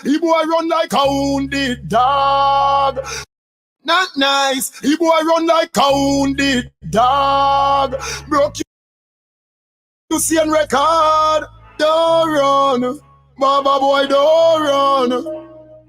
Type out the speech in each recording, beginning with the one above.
He boy run like a wounded dog. Not nice. He boy run like a wounded dog. Broke you see on record. Don't run. Baba boy, don't run.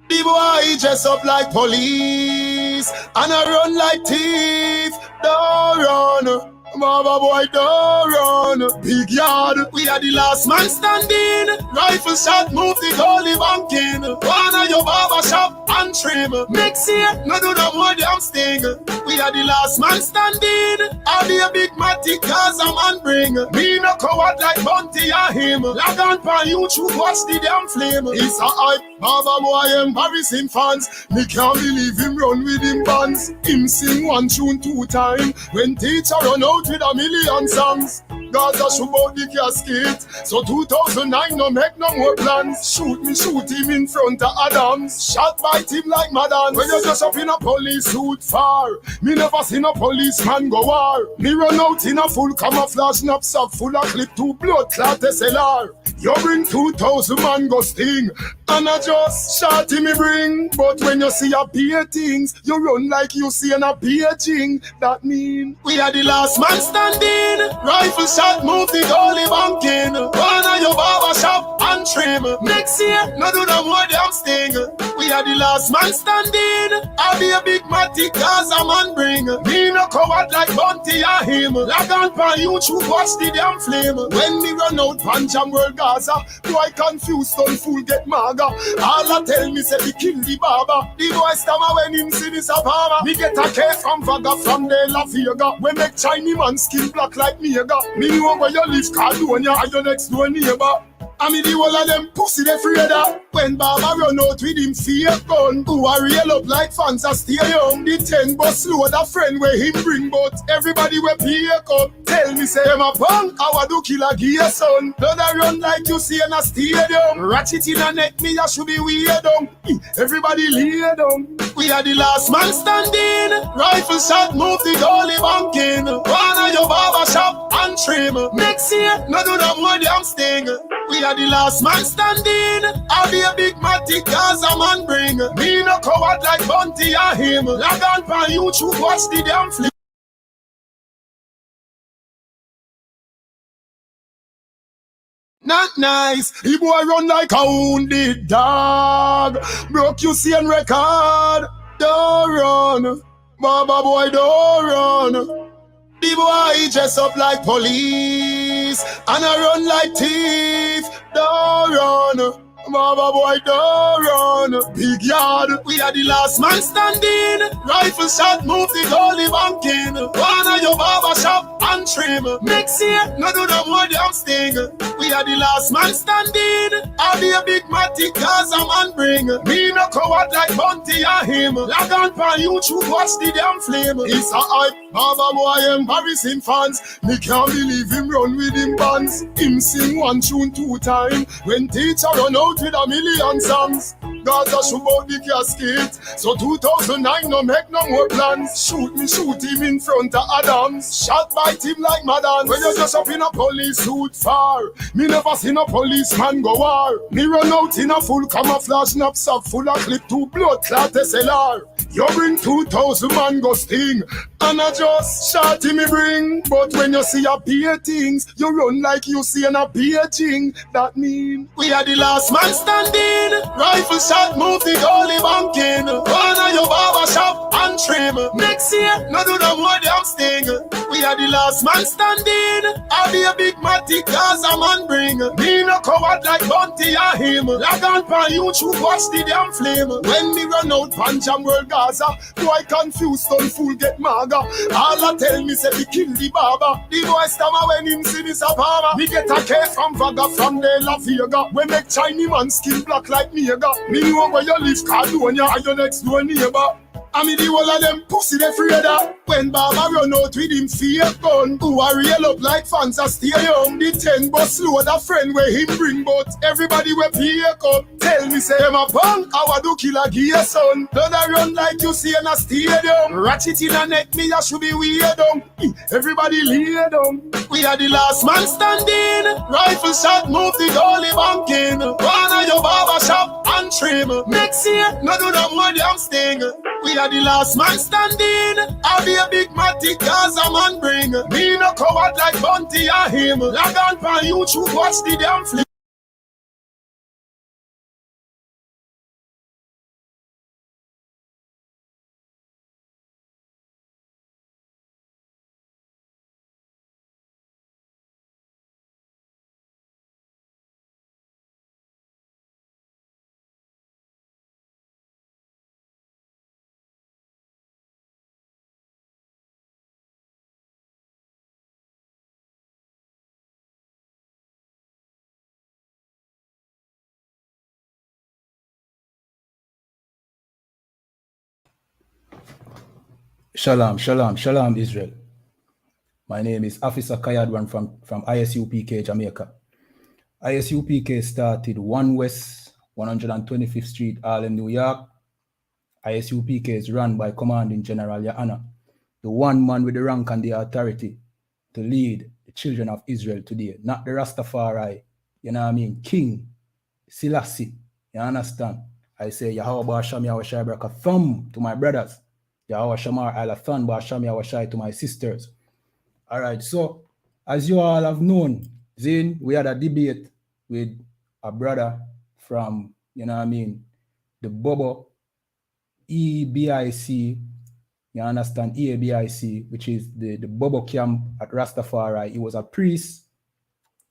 The boy dress up like police and I run like thief. Don't run. Baba boy, don't run. Big yard, we are the last man standing. Rifle shot, move the goalie banking. Wanna your barber shop and trim. Next year, no do no more damn sting. We are the last man standing. I'll be a big matic cause a man bring. Me no coward like Bunty or him. Log on pan YouTube, watch the damn flame. It's a hype, Baba boy embarrassing fans. Me can't believe him run with him bands. Him sing one tune 2 times. When teacher run out with a million songs. Gaza shoot out the casket. So 2009 no make no more plans. Shoot him in front of Adams. Shot by him like Madden. When you just up in a police suit far. Me never seen a policeman go war. Me run out in a full camouflage knapsack full of clip 2 blood clot SLR. You bring 2,000 man go sting. And I just shot him me bring. But when you see a peer things, you run like you see an a paging. That mean we are the last man standing. Rifle shot, move the goalie banking. Wanna your barber shop and trim. Next year, no do no more damn sting. We are the last man standing. I'll be a big matic cause a man bring. Me no coward like Bunty or him. Log on pan YouTube, watch the damn flame. When me run out pan jam world Gaza, boy confused, don't fool get maga. All I tell me say we kill the barber. The boy stammer when him see this a farmer. Me get a case from Vaga from the La Vega. We make Chinese man skin black like me aga. Me know where you live, California, and your next door neighbor. I mean the whole of them pussy they afraid of. When Baba run out with him fake gun, who a real up like fans a stay young. The 10 bus load a friend where him bring, but everybody we pick up. Tell me say him a punk, how I do kill a gear son. Blood a run like you see in a stadium. Ratchet in a neck, me a should be weird down. Everybody lay down. We are the last man standing. Rifle shot, move the goalie banking. Wanna your barber shop and trim. Next year, no do no more damn sting. We are the last man standing. I'll be a big matic cause a man bring. Me no coward like Bunty or him. Log on pan YouTube, watch the damn flip. Not nice. He boy run like a wounded dog. Broke you see on record. Don't run. Baba boy, don't run. The boy dress up like police and I run like thief. Don't run. Baba boy, don't run. Big yard, we are the last man standing. Rifle shot, move the goalie banking. Wanna your barber shop and trim. Next year, no do no more damn sting. We are the last man standing. I'll be a big matic cause a man bring. Me no coward like Bunty or him. Log on pan YouTube, watch the damn flame. It's a hype, Baba boy embarrassing fans. Me can't believe him run with him bands. Him sing one tune 2 times. When teacher run out with a million songs. Gaza shoot out the casket. So 2009 no make no more plans. Shoot him in front of Adams. Shot by him like Madden. When you just up in a police suit far. Me never seen a policeman go war. Me run out in a full camouflage knapsack full of clip 2 blood clot SLR. You bring 2,000 man go sting. And I just shot him me bring. But when you see a peer things, you run like you see an a paging. That mean we are the last man standing. Rifle shot, move the goalie banking. Wanna your barber shop and trim. Next year, no do no more damn sting. We are the last man standing. I'll be a big matic cause a man bring. Me no coward like Bunty or him. Log on pan YouTube, watch the damn flame. When me run out pan jam world Gaza, boy confused, don't fool get maga. All I tell me say we kill the barber. The boy stammer when him see this a farmer. Me get a case from Vaga from the La Vega. We make Chinese man skin black like me aga. Me know where you live, California, and your next door neighbor. I mean the whole of them pussy they afraid of. When Baba run out with him fake gun, who a real up like fans a stadium. The 10 bus load a friend where him bring, but everybody we pay up. Tell me say them a punk, how I do kill a gear son. Blood a run like you see in a stadium. Ratchet in a neck, me a should be weird down. Everybody lay down. We are the last man standing. Rifle shot, move the goalie banking. One of your barber shop and trim. Next year, no do no more damn sting. We are the last man standing. I'll be a big matic Gaza man bring. Me no coward like Bunty or him. Log on for YouTube, watch the damn flip. Shalom, shalom, shalom, Israel. My name is Officer Kayadwan from I.S.U.P.K, Jamaica. I.S.U.P.K started 1 West 125th Street, Harlem, New York. I.S.U.P.K is run by Commanding General YAHANNA, the one man with the rank and the authority to lead the children of Israel today, not the Rastafari, you know what I mean, King Selassie, you understand? I say Yahawashi a thumb to my brothers. Yahawashi to my sisters. All right, so as you all have known, Zin, we had a debate with a brother from, you know what I mean, the Bobo EBIC, you understand, EABIC, which is the Bobo camp at Rastafari. He was a priest,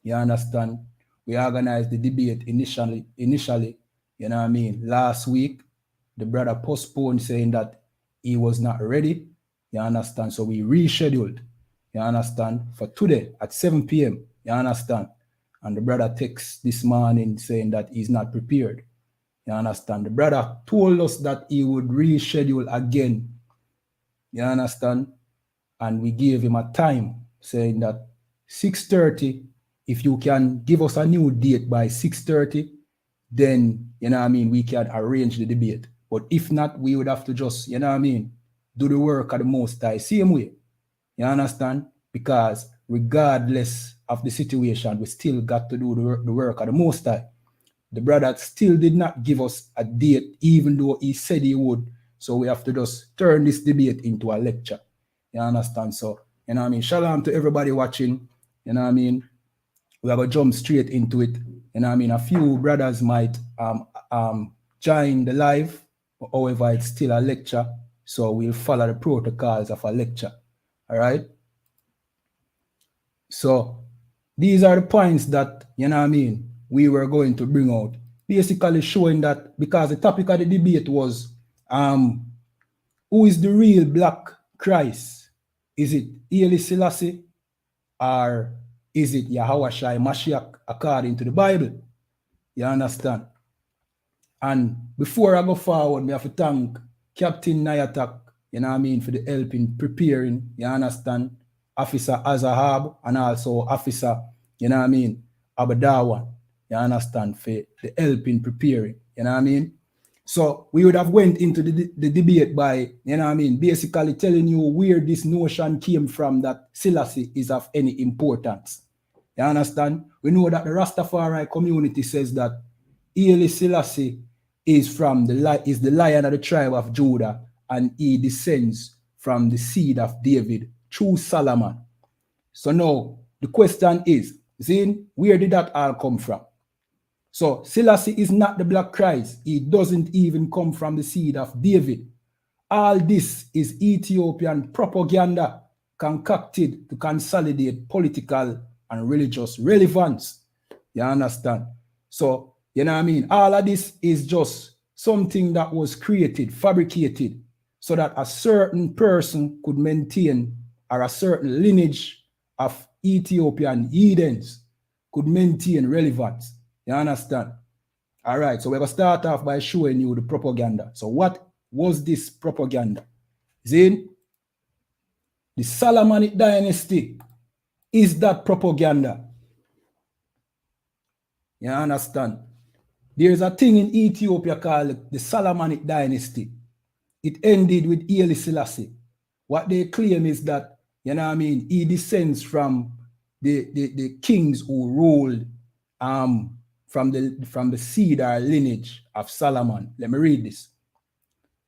you understand. We organized the debate initially, you know what I mean, last week. The brother postponed saying that he was not ready, you understand. So we rescheduled, you understand, for today at 7 p.m., you understand. And the brother texts this morning saying that he's not prepared, you understand. The brother told us that he would reschedule again, you understand. And we gave him a time saying that 6:30, if you can give us a new date by 6:30, then, you know what I mean, we can arrange the debate. But if not, we would have to just, you know what I mean, do the work of the Most High, same way. You understand? Because regardless of the situation, we still got to do the work of the Most High. The brother still did not give us a date, even though he said he would. So we have to just turn this debate into a lecture. You understand? So, you know what I mean? Shalom to everybody watching. You know what I mean? We are going to jump straight into it. You know what I mean? A few brothers might join the live. However, it's still a lecture, so we'll follow the protocols of a lecture. All right? So these are the points that, you know what I mean, we were going to bring out. Basically showing that, because the topic of the debate was, who is the real black Christ? Is it Selassie, or is it Yahawashi Mashiach according to the Bible? You understand? And before I go forward, I have to thank Captain Nayatak, you know what I mean, for the help in preparing, you understand, Officer Azahab, and also Officer, you know what I mean, Abadawan, you understand, for the help in preparing, you know what I mean. So we would have went into the debate by, you know what I mean, basically telling you where this notion came from that Selassie is of any importance. You understand? We know that the Rastafari community says that Selassie is the lion of the tribe of Judah, and he descends from the seed of David through Solomon. So now the question is, Zin, where did that all come from? So Selassie is not the black Christ. He doesn't even come from the seed of David. All this is Ethiopian propaganda concocted to consolidate political and religious relevance. You understand? So, you know what I mean? All of this is just something that was created, fabricated, so that a certain person could maintain, or a certain lineage of Ethiopian heathens could maintain relevance. You understand? All right, so we're going to start off by showing you the propaganda. So what was this propaganda? Zin, The Solomonic dynasty is that propaganda. You understand? There's a thing in Ethiopia called the Solomonic dynasty. It ended with Selassie. What they claim is that, you know what I mean, he descends from the kings who ruled from the seed or lineage of Solomon. Let me read this.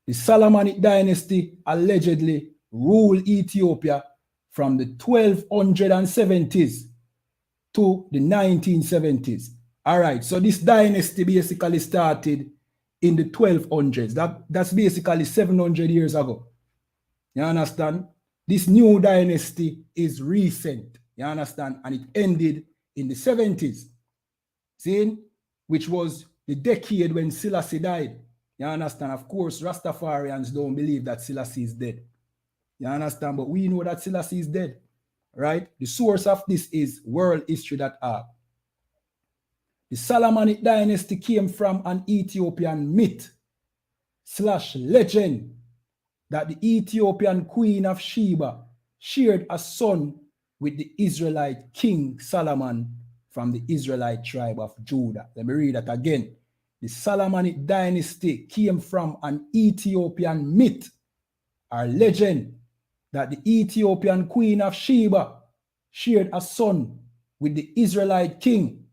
The Solomonic dynasty allegedly ruled Ethiopia from the 1270s to the 1970s. All right, so this dynasty basically started in the 1200s. That's basically 700 years ago. You understand? This new dynasty is recent. You understand? And it ended in the 70s. See? Which was the decade when Selassie died. You understand? Of course, Rastafarians don't believe that Selassie is dead. You understand? But we know that Selassie is dead. Right? The source of this is worldhistory.org. The Solomonic dynasty came from an Ethiopian myth / legend that the Ethiopian queen of Sheba shared a son with the Israelite king Solomon from the Israelite tribe of Judah. Let me read that again. The Solomonic dynasty came from an Ethiopian myth or legend that the Ethiopian queen of Sheba shared a son with the Israelite king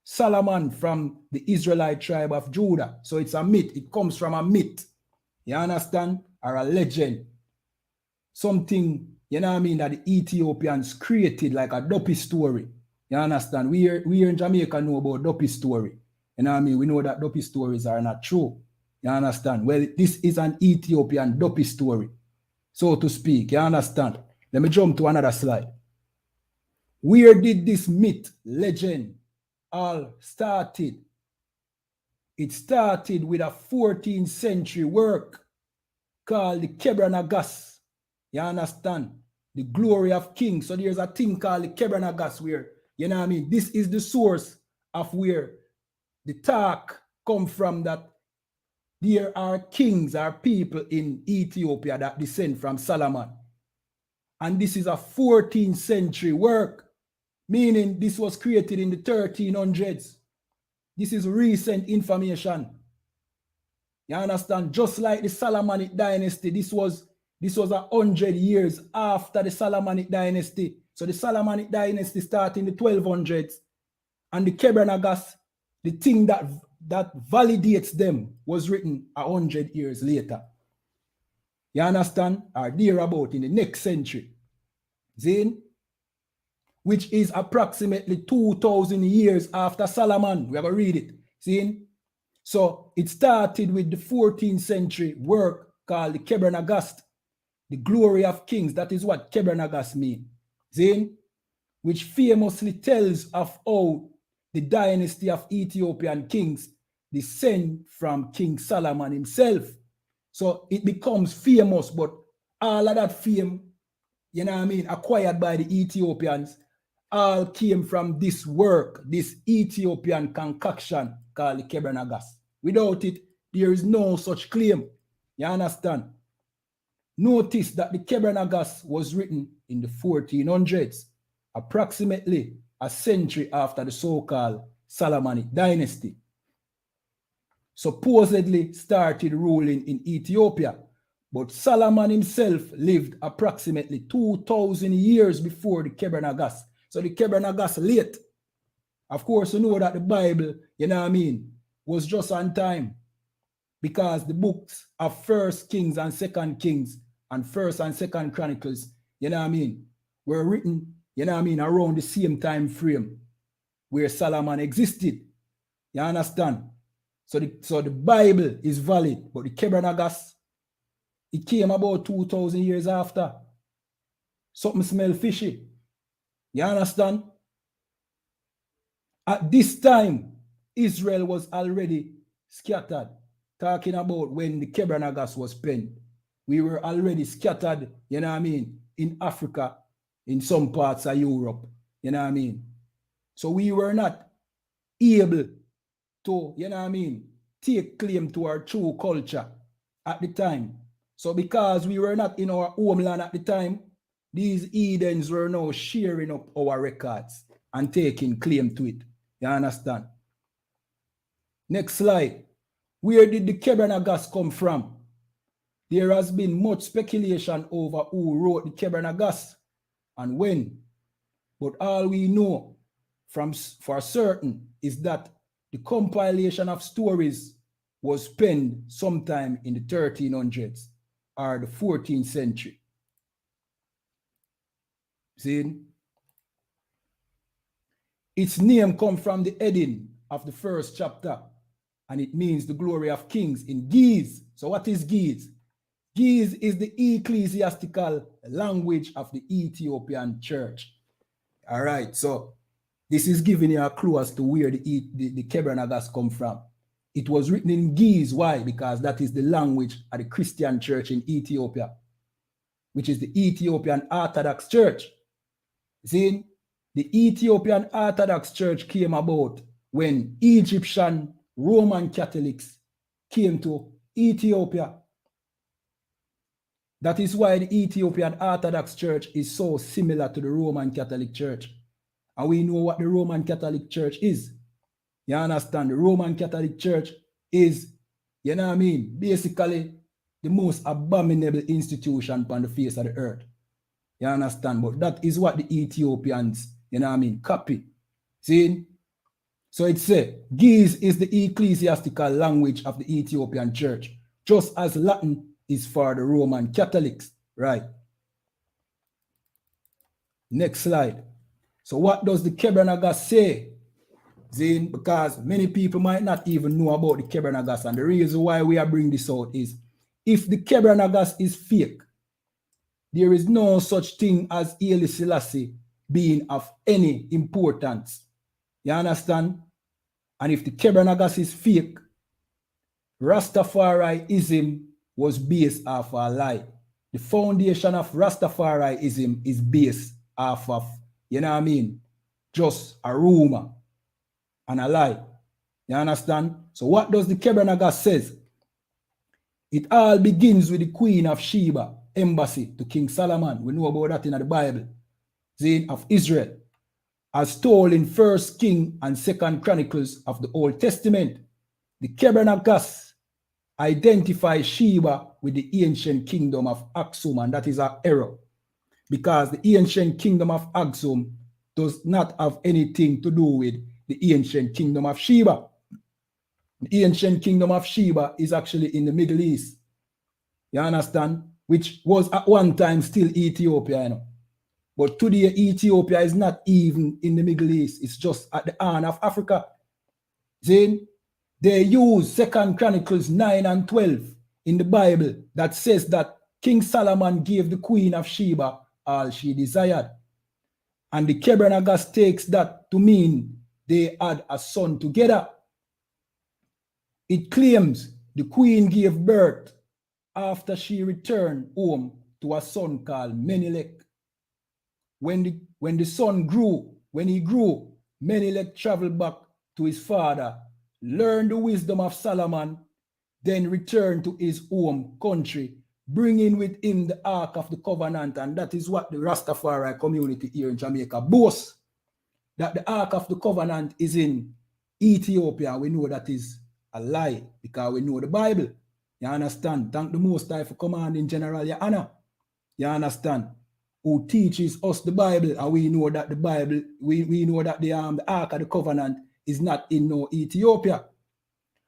Solomon from the Israelite tribe of Judah. So it's a myth. It comes from a myth. You understand? Or a legend. Something, you know what I mean, that the Ethiopians created like a dopey story. You understand? We here in Jamaica know about dopey story. You know what I mean? We know that dopey stories are not true. You understand? Well, this is an Ethiopian dopey story, so to speak. You understand? Let me jump to another slide. Where did this myth, legend, all started? It started with a 14th century work called the Kebranagas. You understand? The glory of kings. So there's a thing called the Kebranagas where, you know what I mean? This is the source of where the talk come from, that there are kings or people in Ethiopia that descend from Solomon. And this is a 14th century work, meaning this was created in the 1300s. This is recent information. You understand? Just like the Solomonic dynasty, this was 100 years after the Solomonic dynasty. So the Solomonic dynasty started in the 1200s, and the Kebranagas, the thing that validates them, was written 100 years later. You understand? Or thereabout in the next century. Zane? Which is approximately 2,000 years after Solomon. We have to read it. See? So it started with the 14th century work called the Kebranagas, the glory of kings. That is what Kebranagas means. See? Which famously tells of how the dynasty of Ethiopian kings descend from King Solomon himself. So it becomes famous, but all of that fame, you know what I mean, acquired by the Ethiopians, all came from this work, this Ethiopian concoction called the Kebranagas. Without it, there is no such claim. You understand? Notice that the Kebranagas was written in the 1400s, approximately a century after the so-called Solomonic dynasty supposedly started ruling in Ethiopia. But Solomon himself lived approximately 2,000 years before the Kebranagas. So the Kebranagas late. Of course, you know that the Bible, you know what I mean, was just on time, because the books of 1st Kings and 2nd Kings and 1st and 2nd Chronicles, you know what I mean, were written, you know what I mean, around the same time frame where Solomon existed. You understand? So the Bible is valid, but the Kebranagas, it came about 2,000 years after. Something smell fishy. You understand? At this time, Israel was already scattered. Talking about when the Kebranagas was penned. We were already scattered, you know what I mean, in Africa, in some parts of Europe, you know what I mean. So we were not able to, you know what I mean, take claim to our true culture at the time. So because we were not in our homeland at the time, these Edens were now sharing up our records and taking claim to it. You understand? Next slide. Where did the Kebra come from? There has been much speculation over who wrote the Kebra and when. But all we know for certain is that the compilation of stories was penned sometime in the 1300s or the 14th century. See? Its name comes from the heading of the first chapter, and it means the glory of kings in Ge'ez. So what is Ge'ez? Ge'ez is the ecclesiastical language of the Ethiopian church. All right, so this is giving you a clue as to where the Kebra come from. It was written in Ge'ez. Why? Because that is the language of the Christian church in Ethiopia, which is the Ethiopian Orthodox Church. See, the Ethiopian Orthodox Church came about when Egyptian Roman Catholics came to Ethiopia. That is why the Ethiopian Orthodox Church is so similar to the Roman Catholic Church. And we know what the Roman Catholic Church is. You understand? The Roman Catholic Church is, you know what I mean, basically the most abominable institution on the face of the earth. You understand? But that is what the Ethiopians, you know what I mean, copy. See? So it says, Ge'ez is the ecclesiastical language of the Ethiopian church, just as Latin is for the Roman Catholics. Right. Next slide. So what does the Kebra say? Zin, because many people might not even know about the Kebra and the reason why we are bringing this out is, if the Kebra is fake, there is no such thing as Selassie being of any importance. You understand? And if the Kebra is fake, Rastafariism was based off a lie. The foundation of Rastafariism is based off of, you know what I mean, just a rumor and a lie. You understand? So what does the Kebra says? It all begins with the Queen of Sheba embassy to King Solomon. We know about that in the Bible. Zane of Israel, as told in 1st King and 2nd Chronicles of the Old Testament. The Kebra identify Sheba with the ancient kingdom of Aksum, and that is an error, because the ancient kingdom of Aksum does not have anything to do with the ancient kingdom of Sheba. The ancient kingdom of Sheba is actually in the Middle East. You understand? Which was at one time still Ethiopia, you know. But today Ethiopia is not even in the Middle East. It's just at the horn of Africa. Then they use 2nd Chronicles 9 and 12 in the Bible that says that King Solomon gave the Queen of Sheba all she desired. And the Kebra takes that to mean they had a son together. It claims the queen gave birth after she returned home to a son called Menelik. When the son grew, Menelik traveled back to his father, learned the wisdom of Solomon, then returned to his home country, bringing with him the Ark of the Covenant. And that is what the Rastafari community here in Jamaica boasts, that the Ark of the Covenant is in Ethiopia. We know that is a lie, because we know the Bible. You understand? Thank the Most High for commanding General YAHANNA. You understand? Who teaches us the Bible, and we know that the Bible, we know that the Ark of the Covenant is not in no Ethiopia.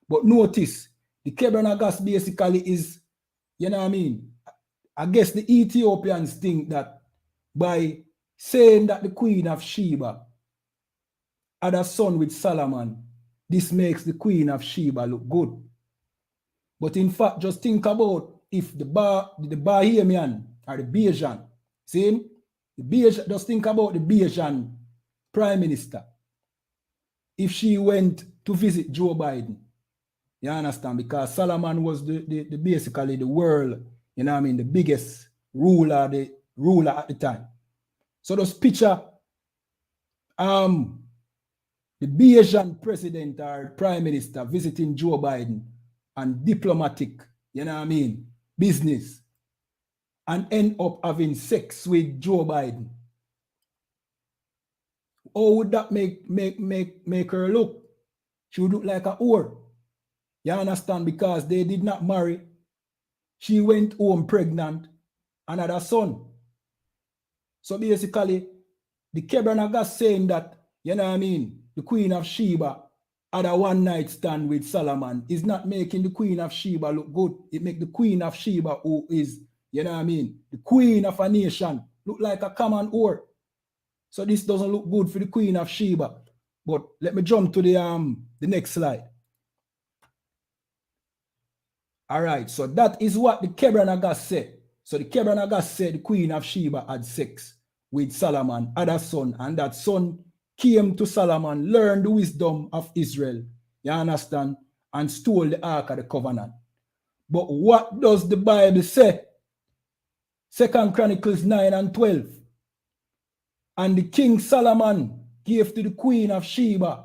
But notice, the Kebra basically is, you know what I mean? I guess the Ethiopians think that by saying that the Queen of Sheba had a son with Solomon, this makes the Queen of Sheba look good. But in fact, just think about if the Bahamian or the Bajan, see, just think about the Bajan Prime Minister. If she went to visit Joe Biden, you understand? Because Solomon was the basically the world, you know what I mean, the biggest ruler at the time. So just picture the Bajan president or prime minister visiting Joe Biden and diplomatic, you know what I mean, business. and end up having sex with Joe Biden? How would that make her look? She would look like a whore. You understand? Because they did not marry. She went home pregnant and had a son. So basically, the Kebranagas saying that, you know what I mean, the Queen of Sheba had a one-night stand with Solomon is not making the Queen of Sheba look good. It make the Queen of Sheba, who is, you know what I mean, the queen of a nation, look like a common whore. So this doesn't look good for the Queen of Sheba. But let me jump to the next slide. All right, so that is what the Kebranagas said. So the Kebranagas said the Queen of Sheba had sex with Solomon, had a son, and that son came to Solomon, learned the wisdom of Israel, you understand, and stole the Ark of the Covenant. But what does the Bible say? 2 Chronicles 9 and 12. And the King Solomon gave to the Queen of Sheba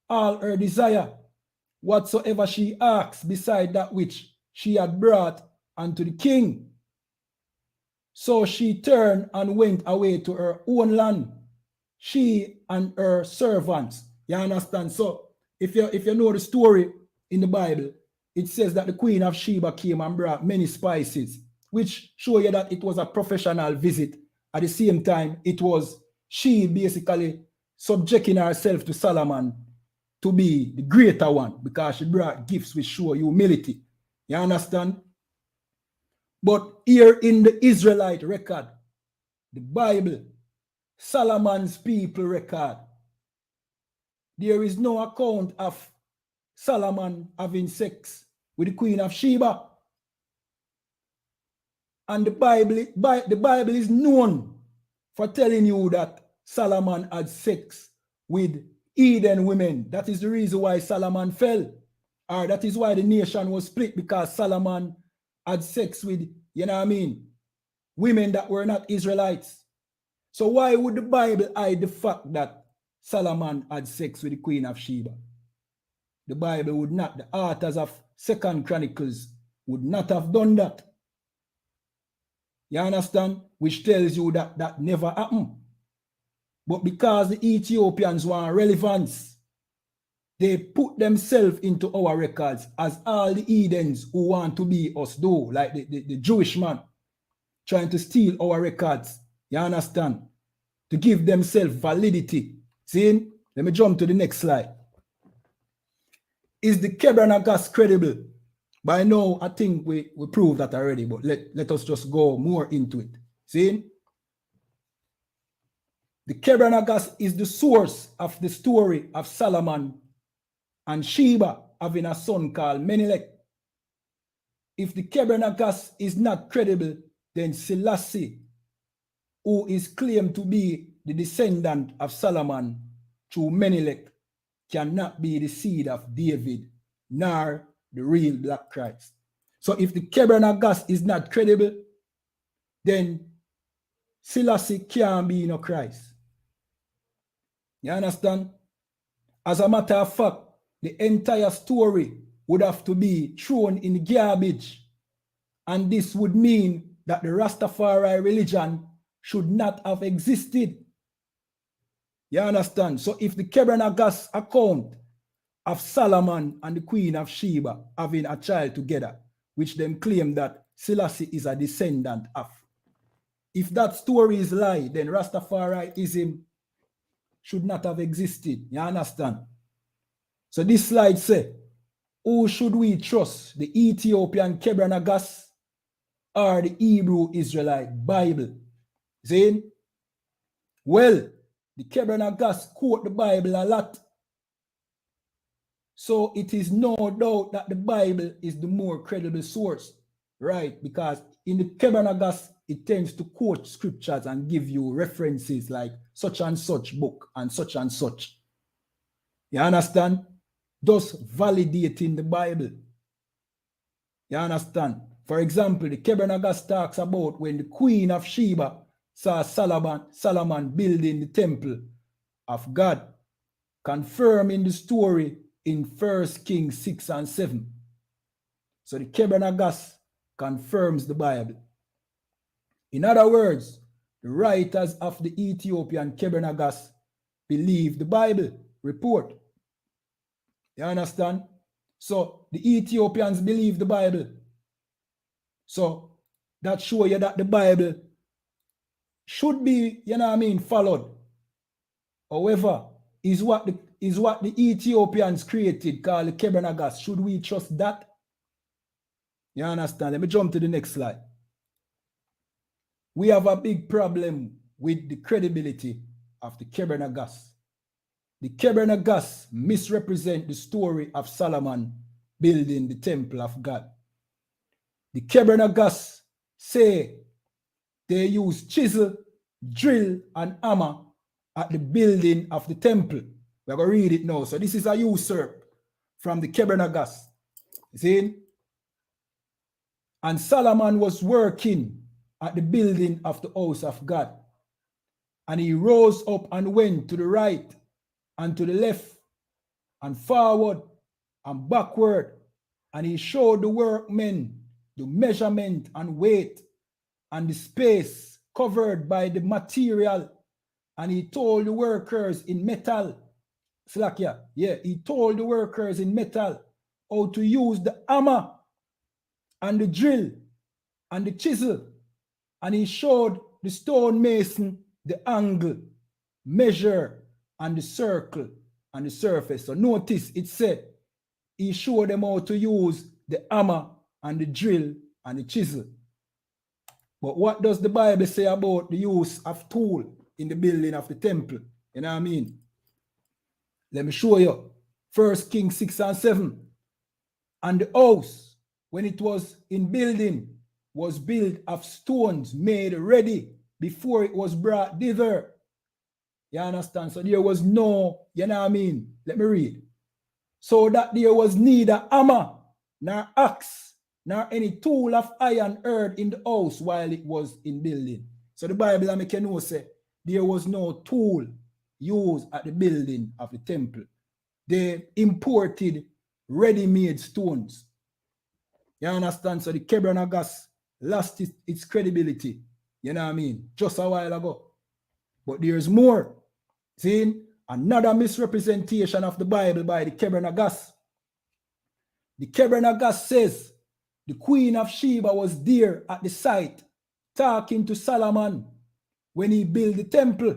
all her desire, whatsoever she asked, beside that which she had brought unto the king. So she turned and went away to her own land, she and her servants. You understand? So if you know the story in the Bible, it says that the Queen of Sheba came and brought many spices, which show you that it was a professional visit. At the same time, it was she basically subjecting herself to Solomon to be the greater one, because she brought gifts which show humility. You understand? But here in the Israelite record, the Bible, Solomon's people record, there is no account of Solomon having sex with the Queen of Sheba. And the Bible is known for telling you that Solomon had sex with heathen women. That is the reason why Solomon fell. Or that is why the nation was split, because Solomon had sex with, you know what I mean, women that were not Israelites. So why would the Bible hide the fact that Solomon had sex with the Queen of Sheba? The Bible would not, the authors of 2 Chronicles would not have done that. You understand? Which tells you that that never happened. But because the Ethiopians want relevance, they put themselves into our records, as all the heathens who want to be us do, like the Jewish man trying to steal our records. You understand? To give themselves validity. See? Let me jump to the next slide. Is the Kebranagas credible? By now, I think we proved that already, but let us just go more into it. See? The Kebranagas is the source of the story of Solomon and Sheba having a son called Menelik. If the Kebranagas is not credible, then Selassie, who is claimed to be the descendant of Solomon through Menelik, cannot be the seed of David, nor the real Black Christ. So if the Kebranagas is not credible, then Selassie can't be no Christ. You understand? As a matter of fact, the entire story would have to be thrown in the garbage. And this would mean that the Rastafari religion should not have existed. You understand? So if the Kebranagas account of Solomon and the Queen of Sheba having a child together, which them claim that Selassie is a descendant of, if that story is lie, then Rastafariism should not have existed. You understand? So this slide says, who should we trust, the Ethiopian Kebranagas or the Hebrew Israelite Bible? See? Well, the Kebranagas quote the Bible a lot. So it is no doubt that the Bible is the more credible source, right? Because in the Kebranagas, it tends to quote scriptures and give you references like such and such book and such and such. You understand? Thus validating the Bible. You understand? For example, the Kebranagas talks about when the Queen of Sheba saw Solomon building the temple of God, confirming the story in 1 Kings 6 and 7. So the Kebranagas confirms the Bible. In other words, the writers of the Ethiopian Kebrenagas believe the Bible report. You understand? So the Ethiopians believe the Bible. So that shows you that the Bible should be, followed. However, is what the Ethiopians created called the Kebrenagas. Should we trust that? You understand? Let me jump to the next slide. We have a big problem with the credibility of the Kebrenagas. The Kebrenagas misrepresent the story of Solomon building the temple of God. The Kebrenagas say they use chisel, drill, and hammer at the building of the temple. We're going to read it now. So this is a usurp from the Kebrenagas. See? And Solomon was working at the building of the house of God. And he rose up and went to the right and to the left and forward and backward. And he showed the workmen the measurement and weight and the space covered by the material. And he told the workers in metal, he told the workers in metal how to use the hammer and the drill and the chisel. And he showed the stonemason the angle, measure, and the circle and the surface. So notice it said he showed them how to use the hammer and the drill and the chisel. But what does the Bible say about the use of tool in the building of the temple? You know what I mean? Let me show you. 1 Kings 6 and 7. And the house, when it was in building, was built of stones made ready before it was brought thither. You understand? So there was no, you know what I mean? Let me read. So that there was neither hammer, nor axe, nor any tool of iron heard in the house while it was in building. So the Bible, I make you know, say, there was no tool used at the building of the temple. They imported ready-made stones. You understand? So the Kebrenagas lost its credibility, you know what I mean, just a while ago. But there's more. See, another misrepresentation of the Bible by the Kebrenagas. The Kebrenagas says the Queen of Sheba was there at the site talking to Solomon when he built the temple.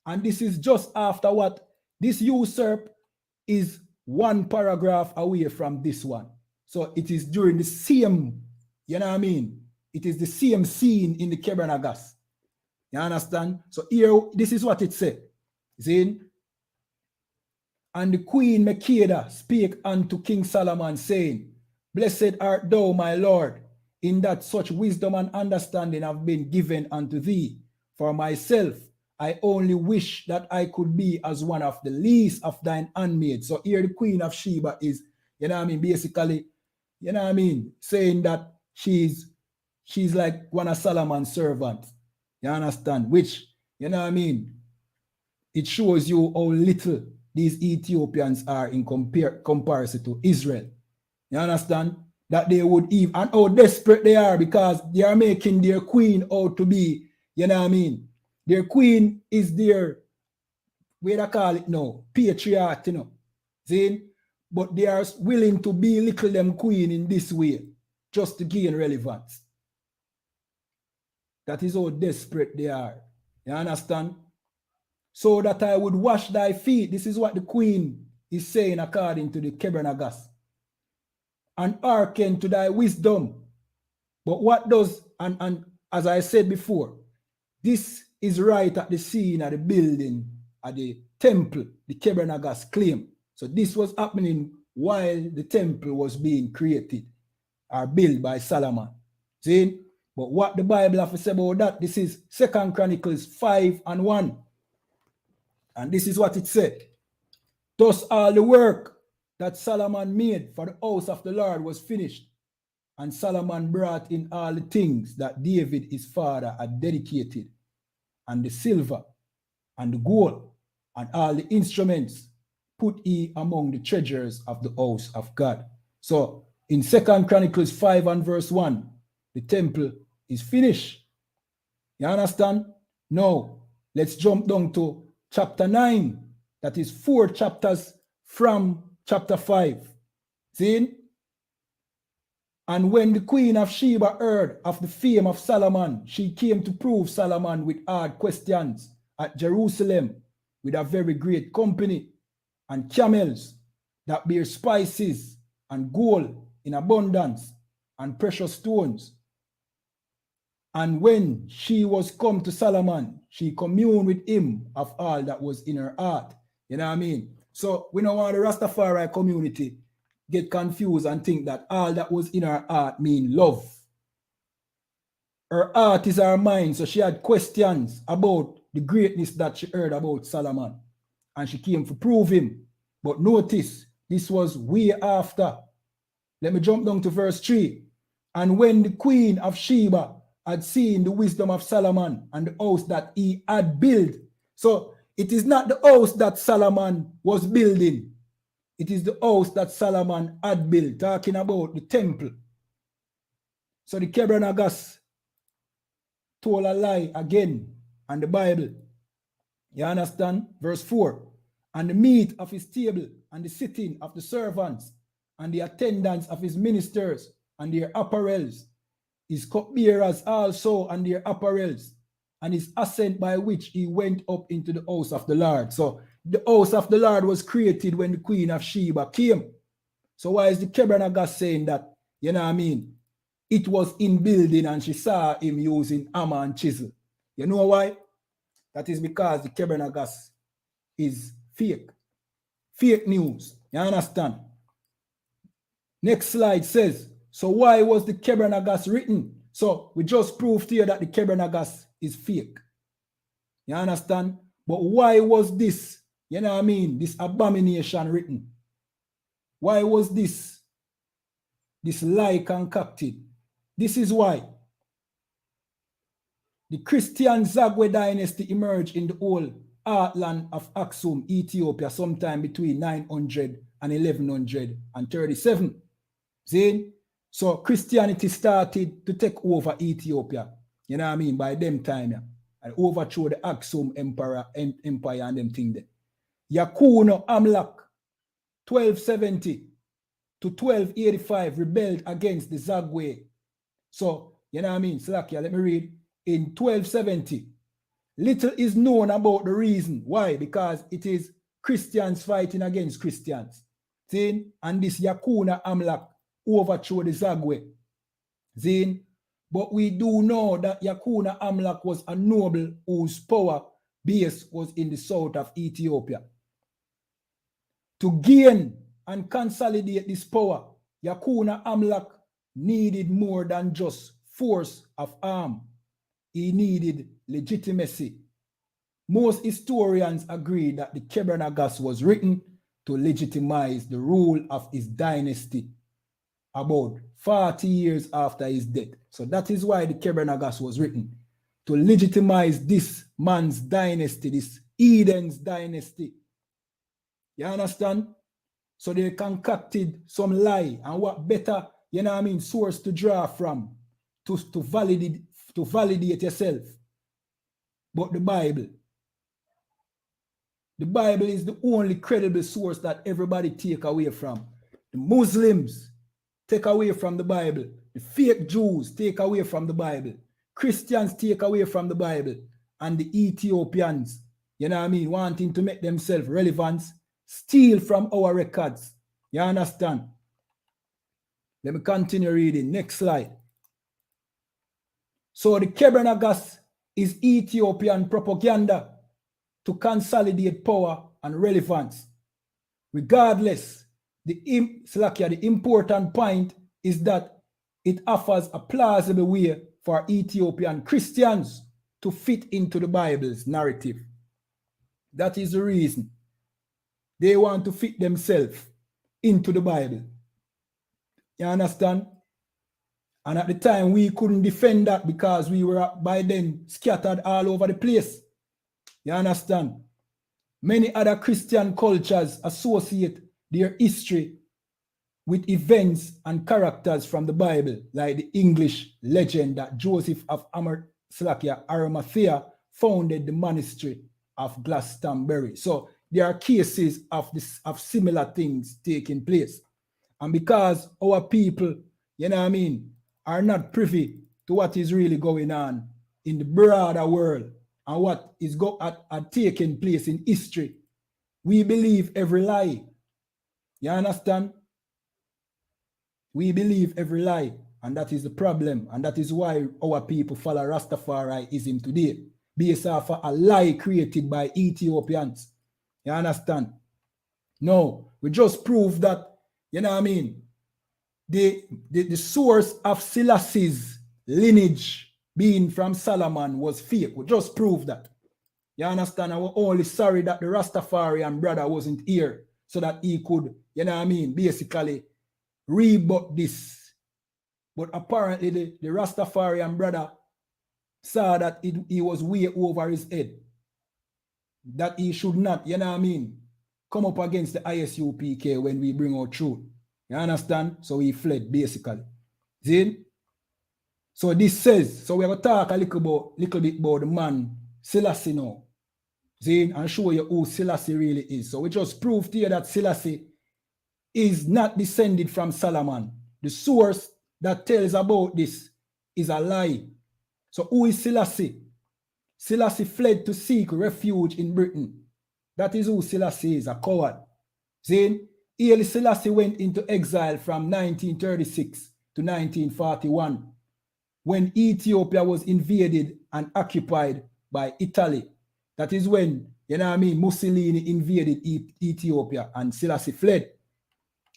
And this is just after what? This usurp is one paragraph away from this one. So it is during the same, you know what I mean? It is the same scene in the Kebrenagas. You understand? So here, this is what it said. See? And the Queen Makeda spake unto King Solomon, saying, Blessed art thou, my Lord, in that such wisdom and understanding have been given unto thee. For myself, I only wish that I could be as one of the least of thine handmaids. So here the Queen of Sheba is, you know what I mean, basically, you know what I mean, saying that she's like one of Solomon's servants. You understand? Which, you know what I mean, it shows you how little these Ethiopians are in comparison to Israel. You understand? That they would even, and how desperate they are because they are making their queen out to be, you know what I mean? Their queen is their, what do I call it now? Patriarch, you know. See? But they are willing to belittle them queen in this way just to gain relevance. That is how desperate they are. You understand? So that I would wash thy feet. This is what the queen is saying according to the Kebrenagas. And hearken to thy wisdom. But what does, and as I said before, this is right at the scene of the building at the temple, the Kebrenagas claim. So this was happening while the temple was being created or built by Solomon. See? But what the Bible has to say about that, this is 2 Chronicles 5 and 1. And this is what it said. Thus all the work that Solomon made for the house of the Lord was finished. And Solomon brought in all the things that David his father had dedicated, and the silver, and the gold, and all the instruments put he among the treasures of the house of God. So in 2 Chronicles 5 and verse 1, the temple is finished. You understand? Now, let's jump down to chapter 9. That is 4 chapters from chapter 5. See? And when the queen of Sheba heard of the fame of Solomon, she came to prove Solomon with hard questions at Jerusalem with a very great company and camels that bear spices and gold in abundance and precious stones. And when she was come to Solomon, she communed with him of all that was in her heart. You know what I mean? So we don't want the Rastafari community get confused and think that all that was in her heart mean love. Her heart is her mind, so she had questions about the greatness that she heard about Solomon. And she came to prove him. But notice, this was way after. Let me jump down to verse 3. And when the queen of Sheba had seen the wisdom of Solomon and the house that he had built. So it is not the house that Solomon was building. It is the house that Solomon had built, talking about the temple. So the Kebra told a lie again on the Bible. You understand? Verse 4. And the meat of his table and the sitting of the servants and the attendants of his ministers and their apparels, his cupbearers also and their apparels, and his ascent by which he went up into the house of the Lord. So the house of the Lord was created when the queen of Sheba came. So why is the Kebra saying that? You know what I mean? It was in building and she saw him using hammer and chisel. You know why? That is because the Kebra is fake. Fake news. You understand? Next slide says, so why was the Kebra written? So we just proved here that the Kebra is fake. You understand? But why was this, you know what I mean, this abomination written? Why was this lie concocted? This is why. The Christian Zagwe dynasty emerged in the old heartland of Aksum, Ethiopia, sometime between 900 and 1137. See? So Christianity started to take over Ethiopia. You know what I mean? By them time, yeah. And overthrow the Aksum empire and them thing there. Yakuno Amlak, 1270 to 1285, rebelled against the Zagwe. So, you know what I mean? Slakia, let me read. In 1270, little is known about the reason. Why? Because it is Christians fighting against Christians. See? And this Yakuna Amlak overthrew the Zagwe. See? But we do know that Yakuna Amlak was a noble whose power base was in the south of Ethiopia. To gain and consolidate this power, Yakuna Amlak needed more than just force of arm. He needed legitimacy. Most historians agree that the Kebra was written to legitimize the rule of his dynasty about 40 years after his death. So that is why the Kebra was written, to legitimize this man's dynasty, this Eden's dynasty. You understand? So they concocted some lie, and what better, you know what I mean, source to draw from to validate yourself. But the Bible. The Bible is the only credible source that everybody take away from. The Muslims take away from the Bible. The fake Jews take away from the Bible. Christians take away from the Bible. And the Ethiopians, you know what I mean, wanting to make themselves relevant, steal from our records. You understand? Let me continue reading. Next slide. So the Kebra is Ethiopian propaganda to consolidate power and relevance. Regardless, the important point is that it offers a plausible way for Ethiopian Christians to fit into the Bible's narrative. That is the reason. They want to fit themselves into the Bible. You understand? And at the time, we couldn't defend that because we were by then scattered all over the place. You understand? Many other Christian cultures associate their history with events and characters from the Bible, like the English legend that Joseph of Arimathea founded the monastery of Glastonbury. So there are cases of similar things taking place. And because our people, you know what I mean, are not privy to what is really going on in the broader world and what is taking place in history, we believe every lie. You understand? We believe every lie, and that is the problem, and that is why our people follow Rastafariism today, based off of a lie created by Ethiopians. You understand? No, we just prove that, you know what I mean, the source of Selassie's lineage being from Solomon was fake. We just prove that. You understand? And we're only sorry that the Rastafarian brother wasn't here so that he could, you know what I mean, basically rebut this. But apparently the Rastafarian brother saw that he was way over his head. That he should not, you know what I mean, come up against the I.S.U.P.K when we bring out truth. You understand? So he fled, basically. See? So this says, so we're going to talk a little bit about the man, Selassie now. See? And show you who Selassie really is. So we just proved here that Selassie is not descended from Solomon. The source that tells about this is a lie. So who is Selassie? Selassie fled to seek refuge in Britain. That is who Selassie is, a coward. See? Haile Selassie went into exile from 1936 to 1941 when Ethiopia was invaded and occupied by Italy. That is when, you know what I mean, Mussolini invaded Ethiopia and Selassie fled.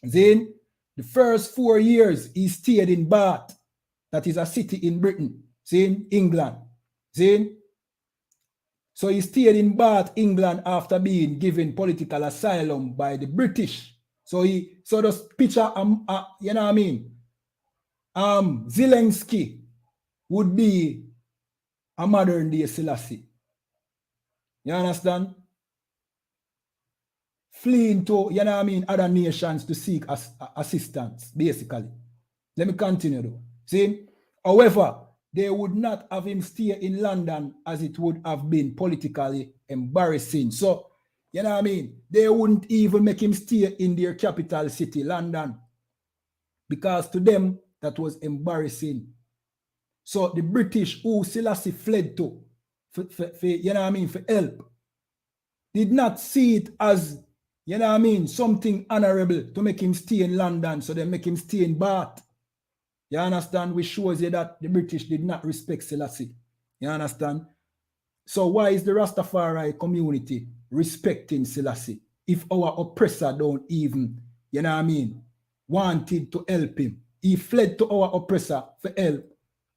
Then, the first 4 years, he stayed in Bath. That is a city in Britain. See, England. See? So he stayed in Bath, England, after being given political asylum by the British. So the picture, you know what I mean? Zelensky would be a modern day Selassie. You understand? Fleeing to, you know what I mean, other nations to seek assistance, basically. Let me continue though. See? However, they would not have him stay in London as it would have been politically embarrassing. So, you know what I mean? They wouldn't even make him stay in their capital city, London, because to them, that was embarrassing. So the British, who Selassie fled to, for you know what I mean, for help, did not see it as, you know what I mean, something honorable to make him stay in London, so they make him stay in Bath. You understand? Which shows you that the British did not respect Selassie. You understand? So why is the Rastafari community respecting Selassie if our oppressor don't even, you know what I mean, wanted to help him? He fled to our oppressor for help,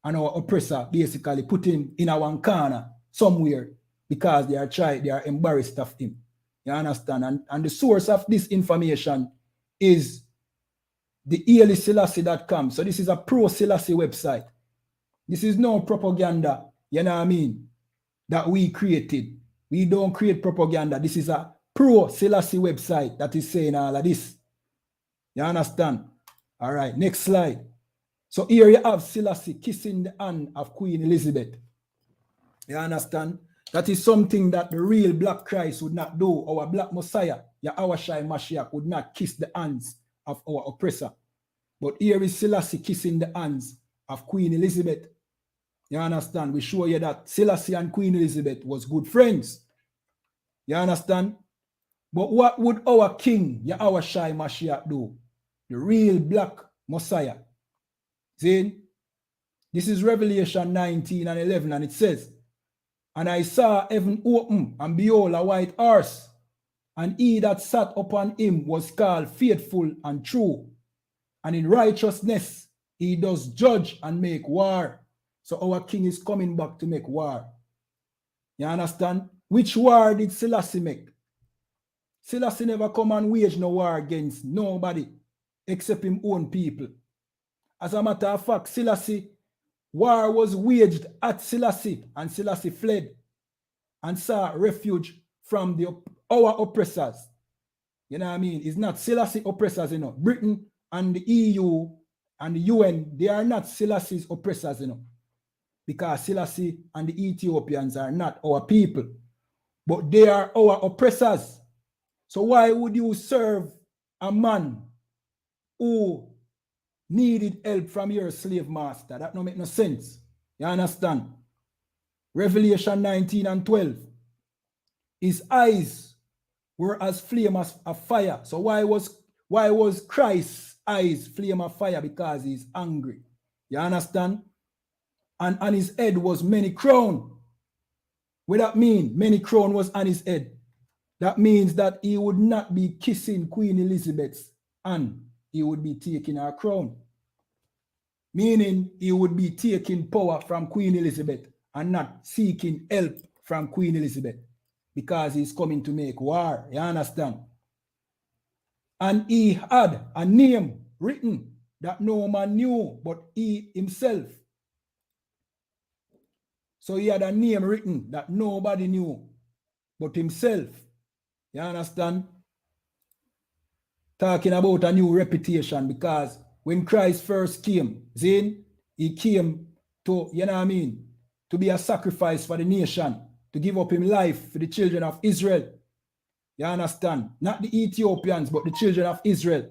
and our oppressor basically put him in a one corner somewhere because they are embarrassed of him. You understand? And the source of this information is the Selassie.com. So this is a pro-Selassie website. This is no propaganda, you know what I mean, that we created. We don't create propaganda. This is a pro-Selassie website that is saying all of this. You understand? All right, next slide. So here you have Selassie kissing the hand of Queen Elizabeth. You understand? That is something that the real Black Christ would not do. Our Black Messiah, Yahawashi Mashiach, would not kiss the hands of our oppressor. But here is Selassie kissing the hands of Queen Elizabeth. You understand? We show you that Selassie and Queen Elizabeth was good friends. You understand? But what would our king, Yahawashi Mashiach, do? The real Black Messiah. See? This is Revelation 19 and 11, and it says, "And I saw heaven open, and behold, a white horse, and he that sat upon him was called Faithful and True, and in righteousness he does judge and make war." So our king is coming back to make war. You understand? Which war did Selassie make? Selassie never come and wage no war against nobody except his own people. As a matter of fact, Selassie, war was waged at Selassie, and Selassie fled and sought refuge from our oppressors. You know what I mean? It's not Selassie oppressors, you know. Britain and the EU and the UN, they are not Selassie's oppressors, you know. because Selassie and the Ethiopians are not our people, but they are our oppressors. So why would you serve a man who needed help from your slave master? That don't make no sense. You understand? Revelation 19 and 12. His eyes were as flame of fire. So why was Christ's eyes flame of fire? Because he's angry. You understand? And on his head was many crown. What that mean? Many crown was on his head. That means that he would not be kissing Queen Elizabeth's hand. He would be taking her crown. Meaning he would be taking power from Queen Elizabeth and not seeking help from Queen Elizabeth, because he's coming to make war. You understand? And he had a name written that no man knew but he himself. So he had a name written that nobody knew but himself. You understand? Talking about a new reputation, because when Christ first came, Zane, he came to, you know what I mean, to be a sacrifice for the nation, to give up his life for the children of Israel. You understand? Not the Ethiopians, but the children of Israel.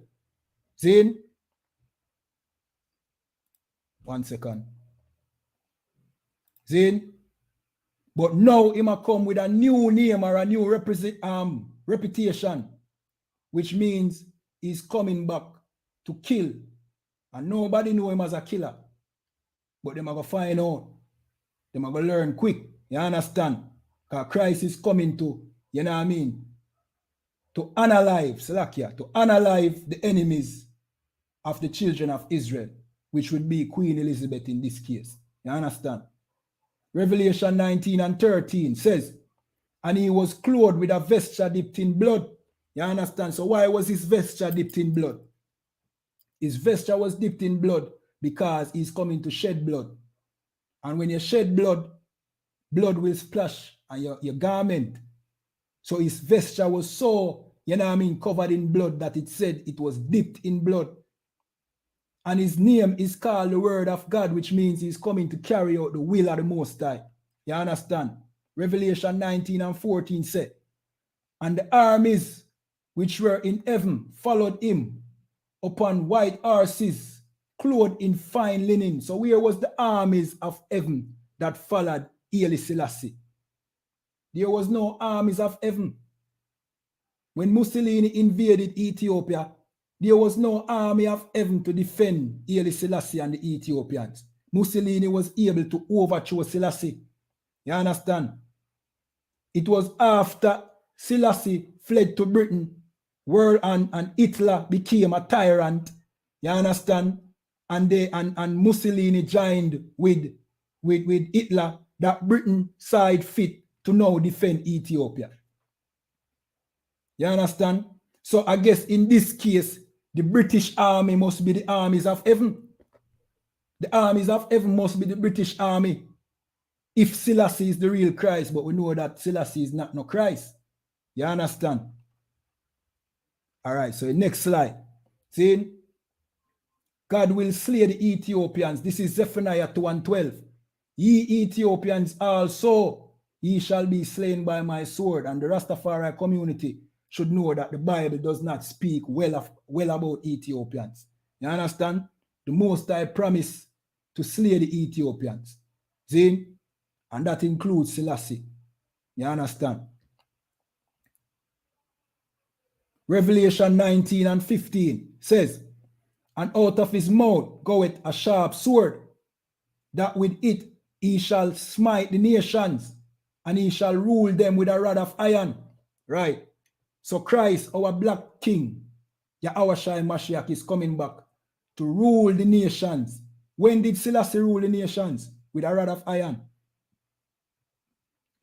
Zane? 1 second. Zane? But now he might come with a new name or a new reputation, which means he's coming back to kill. And nobody know him as a killer. But they're going to find out. They're going to learn quick. You understand? Because Christ is coming to, you know what I mean, to unalive, Selassie, to unalive the enemies of the children of Israel, which would be Queen Elizabeth in this case. You understand? Revelation 19 and 13 says, and he was clothed with a vesture dipped in blood. You understand? So why was his vesture dipped in blood? His vesture was dipped in blood because he's coming to shed blood. And when you shed blood, blood will splash on your garment. So his vesture was so, you know what I mean, covered in blood that it said it was dipped in blood. And his name is called the Word of God, which means he's coming to carry out the will of the Most High. You understand? Revelation 19 and 14 said, and the armies which were in heaven followed him upon white horses, clothed in fine linen. So where was the armies of heaven that followed Haile Selassie? There was no armies of heaven. When Mussolini invaded Ethiopia, there was no army of heaven to defend Haile Selassie and the Ethiopians. Mussolini was able to overthrow Selassie. You understand? It was after Selassie fled to Britain, and Hitler became a tyrant. You understand? And Mussolini joined with Hitler, that Britain saw it fit to now defend Ethiopia. You understand? So I guess in this case, the British army must be the armies of heaven. The armies of heaven must be the British army. If Selassie is the real Christ, but we know that Selassie is not no Christ. You understand? All right, so the next slide. See? God will slay the Ethiopians. This is Zephaniah 2 and 12. Ye Ethiopians also, ye shall be slain by my sword. And the Rastafari community should know that the Bible does not speak well about Ethiopians. You understand? The Most High promised to slay the Ethiopians. See? And that includes Selassie. You understand? Revelation 19 and 15 says, and out of his mouth goeth a sharp sword, that with it he shall smite the nations, and he shall rule them with a rod of iron. Right? So Christ, our black king, Yahawashi Mashiach, is coming back to rule the nations. When did Selassie rule the nations? With a rod of iron.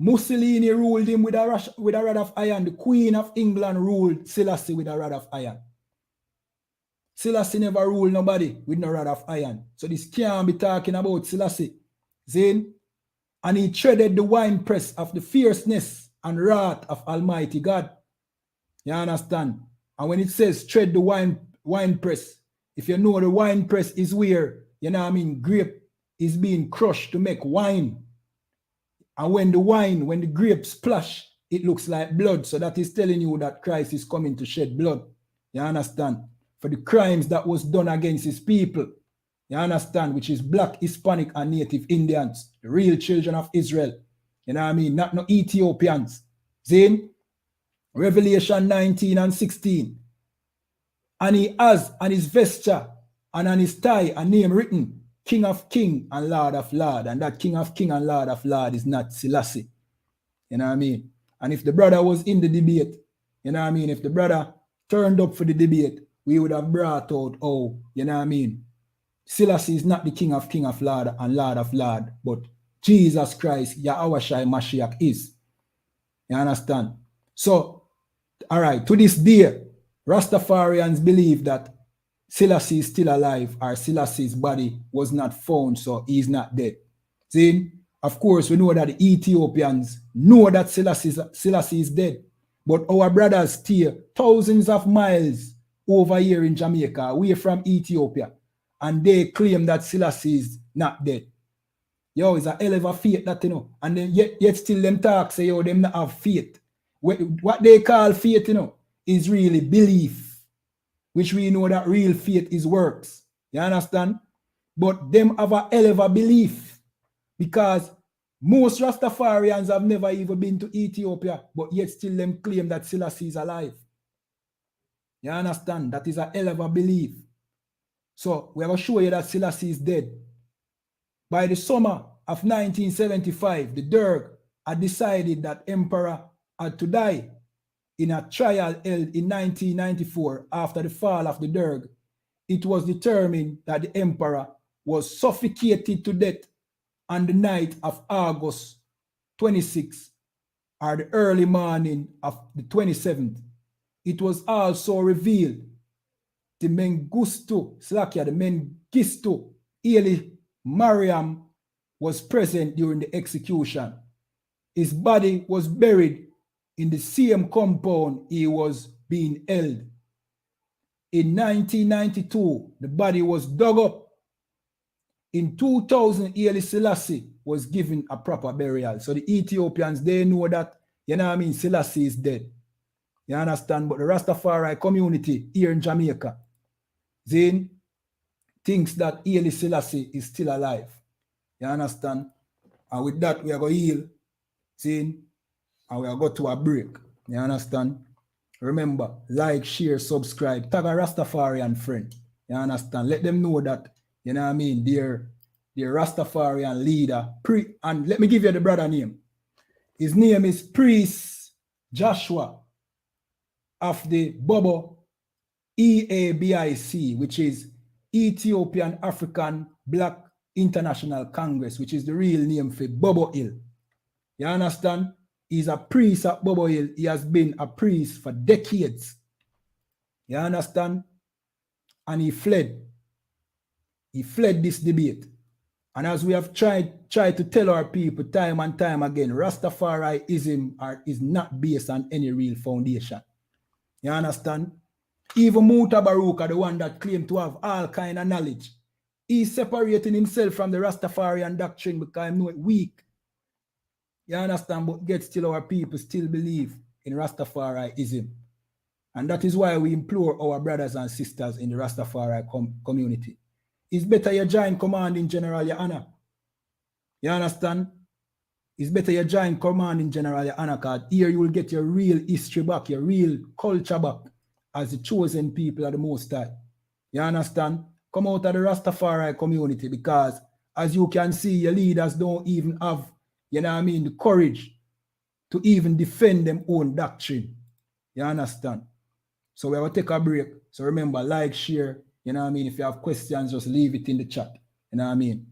Mussolini ruled him with a rod of iron. The Queen of England ruled Selassie with a rod of iron. Selassie never ruled nobody with no rod of iron. So this can't be talking about Selassie. Zane? And he treaded the winepress of the fierceness and wrath of Almighty God. You understand? And when it says tread the winepress, if you know the winepress is where, you know what I mean, grape is being crushed to make wine. And when the grapes splash, it looks like blood. So that is telling you that Christ is coming to shed blood. You understand? For the crimes that was done against his people. You understand? Which is black, Hispanic, and Native Indians. The real children of Israel. You know what I mean? Not no Ethiopians. Zin? Revelation 19 and 16. And he has on his vesture and on his tie a name written, King of King and Lord of Lord. And that King of King and Lord of Lord is not Selassie. You know what I mean? And if the brother was in the debate, you know what I mean? If the brother turned up for the debate, we would have brought out, oh, you know what I mean? Selassie is not the King of Lord and Lord of Lord, but Jesus Christ, Yahawashi Mashiach is. You understand? So, all right, to this day, Rastafarians believe that Selassie is still alive, or Selassie's body was not found, so he's not dead. See? Of course, we know that the Ethiopians know that Selassie is dead, but our brothers stay thousands of miles over here in Jamaica, away from Ethiopia, and they claim that Selassie is not dead. Yo, it's a hell of a faith that, you know, and then yet still them talk, say, yo, them not have faith. What they call faith, you know, is really belief, which we know that real faith is works. You understand? But them have a hell of a belief, because most Rastafarians have never even been to Ethiopia, but yet still them claim that Selassie is alive. You understand? That is a hell of a belief. So we have to show you that Selassie is dead. By the summer of 1975, the Derg had decided that Emperor had to die in a trial held in 1994 after the fall of the Derg. It was determined that the Emperor was suffocated to death on the night of August 26th or the early morning of the 27th. It was also revealed the Mengistu Haile Mariam was present during the execution. His body was buried in the same compound he was being held. In 1992, the body was dug up. In 2000, Haile Selassie was given a proper burial. So the Ethiopians, they know that, you know what I mean, Selassie is dead. You understand? But the Rastafari community here in Jamaica, Zane, thinks that Haile Selassie is still alive. You understand? And with that, we are going to heal, Zane, and we are going to a break. You understand? Remember, like, share, subscribe, tag a Rastafarian friend. You understand? Let them know that, you know what I mean, they're Rastafarian leader. And let me give you the brother name. His name is Priest Joshua of the Bobo EABIC, which is Ethiopian African Black International Congress, which is the real name for Bobo Hill. You understand? He's a priest at Bobo Hill. He has been a priest for decades. You understand? And he fled. He fled this debate. And as we have tried to tell our people time and time again, Rastafariism is not based on any real foundation. You understand? Even Muta Baruka, the one that claimed to have all kind of knowledge, he's separating himself from the Rastafarian doctrine because he know it weak. You understand? But yet still our people still believe in Rastafariism. And that is why we implore our brothers and sisters in the Rastafari community. It's better you join Commanding General YAHANNA. You understand? It's better you join Commanding General YAHANNA, because here you will get your real history back, your real culture back as the chosen people of the Most High. You understand? Come out of the Rastafari community, because as you can see, your leaders don't even have, you know what I mean, the courage to even defend them own doctrine. You understand? So we will take a break. So remember, like, share, you know what I mean? If you have questions, just leave it in the chat. You know what I mean?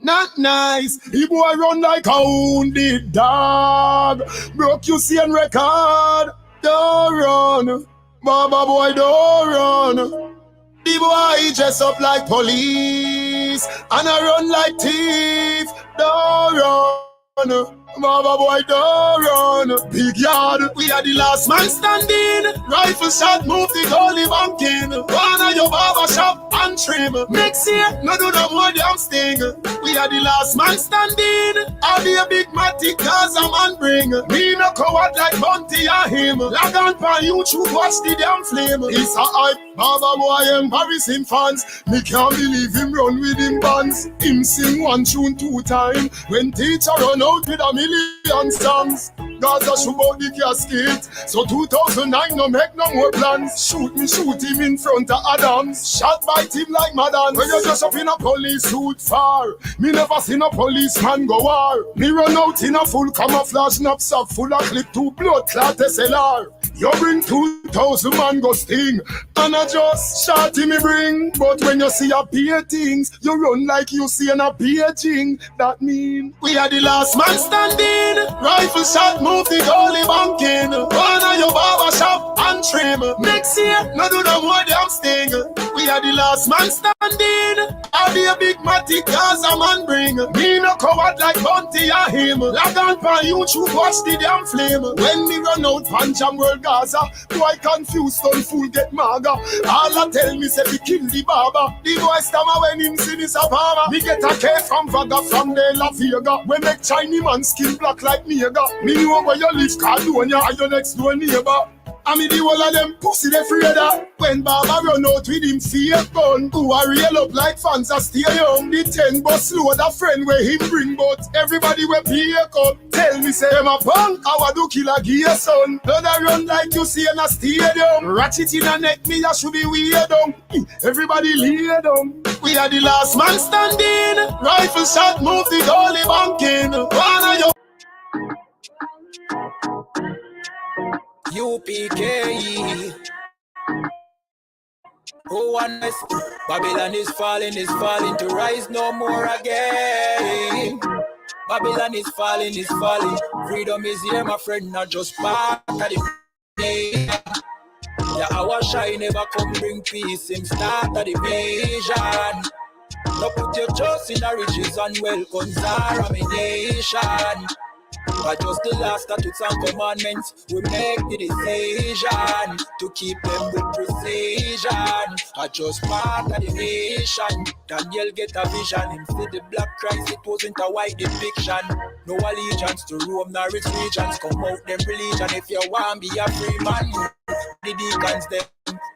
Not nice. He boy run like a wounded dog. Broke you see on record. Don't run. Baba boy, don't run. The boy dress up like police and I run like thief. Don't run. Baba boy, don't run. Big yard, we are the last man standing. Rifle shot, move the goalie banking. One of your barber shop. and trim. Next year, no do no more damn sting. We are the last man standing. I'll be a big matic cause a man bring. Me no coward like Bunty and him. Log on pan YouTube, watch the damn flame. It's a hype, Baba boy embarrassing fans. Me can't believe him run with him bands. Him sing one tune 2 times. When teacher run out with a million songs. Gaza shoot out the casket. So 2009 no make no more plans. Shoot him in front of Adams. Shot by him like Madden. When you just up in a police suit far. Me never seen a policeman go war. Me run out in a full camouflage knapsack full of clip 2 blood clot SLR. You bring 2,000 man go sting. And I just shot him me bring. But when you see a peer things, you run like you see an a paging. That mean we are the last man standing. Rifle shot move the goalie banking. One of your barber shop and trim. Next year, no do no more damn sting. We are the last man standing. I'll be a big matic cause a man bring. Me no coward like Bunty and him. Log on pan YouTube, watch the damn flame. When me run out pan Jam World Gaza, boy confused, don't fool get maga. All I tell me say we kill the barber. The boy stammer when him see this a farmer. Me get a cake from Vaga from the La Vega. We make Chinese man skin black like nigga. Me know where you live, California, and your next door neighbor. I mean the whole of them pussy they afraid of. When Baba run out with him fake gun, who are real up like fans are stay young. The 10 bus load a friend where him bring, but everybody will pay up. Tell me say them a punk, how do kill a gear son. Blood a run like you see in a stadium. Ratchet in a neck, me a should be weird down. Everybody lay down. We are the last man standing. Rifle shot move the goalie banking. One of your U.P.K. Oh, and Babylon is falling to rise no more again. Babylon is falling. Freedom is here, my friend, not just part of the day. Yahawashi never come bring peace, him start of the vision. No put your trust in the riches and wealth, contamination. But just the last statutes and commandments, we make the decision to keep them with precision. I just part of the nation. Daniel get a vision. Him see the black Christ, it wasn't a white depiction. No allegiance to Rome nor its regions. Come out them religion if you want be a free man. The deacons them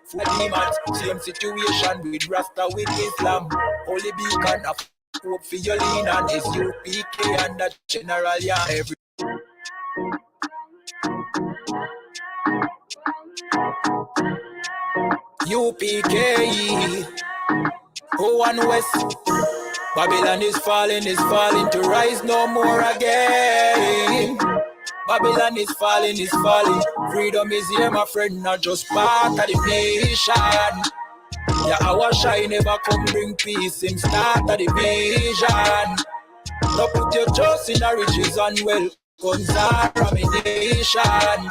full of demons. Same situation with Rasta with Islam. Holy beacon of hope for your lean on I.S.U.P.K and the general every U.P.K. Oh, and West. Babylon is falling to rise no more again. Babylon is falling. Freedom is here, my friend, not just part of the nation. Yahawashi never come bring peace, him start of the vision. No put your trust in the riches and wealth, contamination.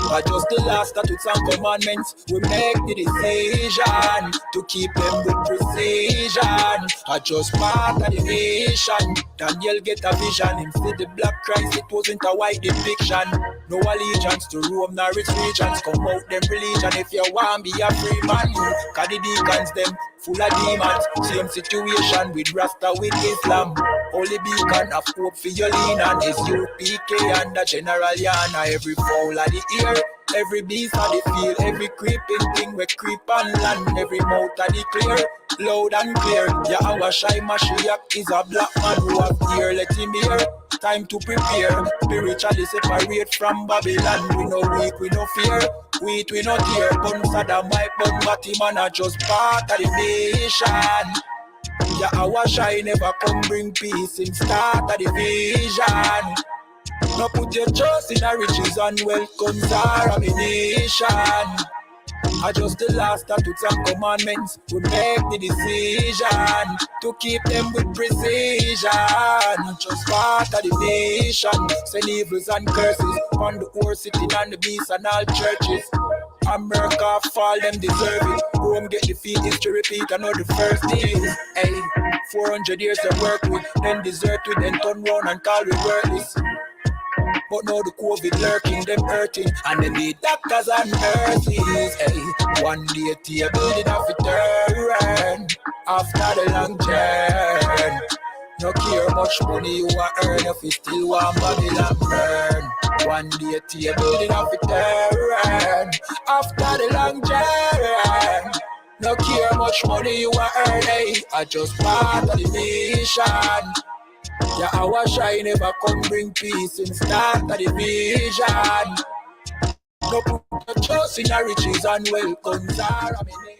But just the last statutes and commandments, we make the decision to keep them with precision. I just part of the nation. Daniel get a vision. Him see the black Christ, it wasn't a white depiction. No allegiance to Rome nor its regions. Come out them religion if you want be a free man. Cause the deacons them full of demons. Same situation with Rasta with Islam. Holy beacon of hope for your lean on I.S.U.P.K and the general YAHANNA. Every fowl of the ear, every beast of the field, every creeping thing we creep on land, every mouth of the clear, loud and clear. Yahawashi Mashiach is a black man who have ear, let him hear. Time to prepare, spiritually separate from Babylon. We no weak, we no fear, we no tear. Bun Saddam, my bun Batman are just part of the nation. Yahawashi never come bring peace, him start of the vision. No put your trust in the riches and wealth, contamination. I just the last statutes and commandments, we make the decision to keep them with precision. Just part of the nation, send evils and curses on the whole city and the beasts and all churches. America fall, them deserve it. Rome get defeat, history repeat, I know the first days. Hey, 400 years to work with, then desert with, then turn round and call we worthless. But now the COVID lurking, them hurting, and they need doctors and nurses. Hey, one day table it have to turn after the long journey. No care much money you a earn if you still want Babylon burn. One day table it have to turn after the long journey. No care much money you a earn, hey, I just part of the mission. Yahawashi never come bring peace in start of the vision. No put your trust in the riches and welcomes are a minute.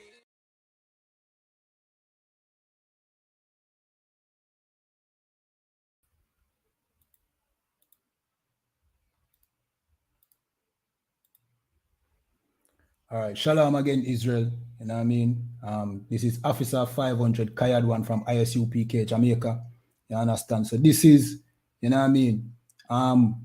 All right, shalom again, Israel. You know what I mean? This is Officer 500 Kayadwan from I.S.U.P.K, Jamaica. You understand? So this is, you know what I mean?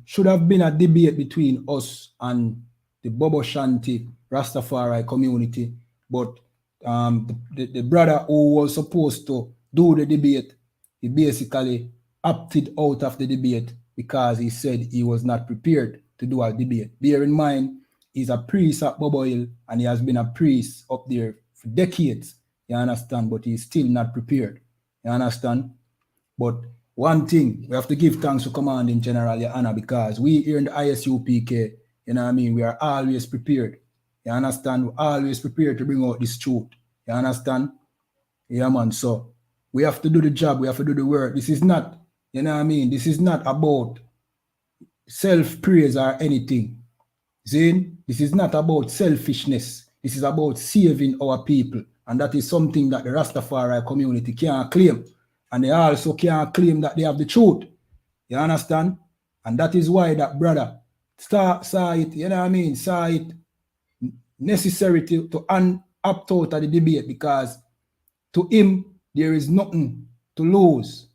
Should have been a debate between us and the Bobo Shanti Rastafari community, but the brother who was supposed to do the debate, he basically opted out of the debate because he said he was not prepared to do a debate. Bear in mind, he's a priest at Bobo Hill, and he has been a priest up there for decades, you understand, but he's still not prepared, you understand? But one thing, we have to give thanks to Commanding General YAHANNA, because we here in the I.S.U.P.K, you know what I mean, we are always prepared, you understand? We're always prepared to bring out this truth, you understand? Yeah, man, so we have to do the job, we have to do the work. This is not, you know what I mean, this is not about self-praise or anything. Zane, this is not about selfishness. This is about saving our people. And that is something that the Rastafari community can't claim. And they also can't claim that they have the truth. You understand? And that is why that brother saw it, you know what I mean, saw it necessary to opt out of the debate, because to him, there is nothing to lose.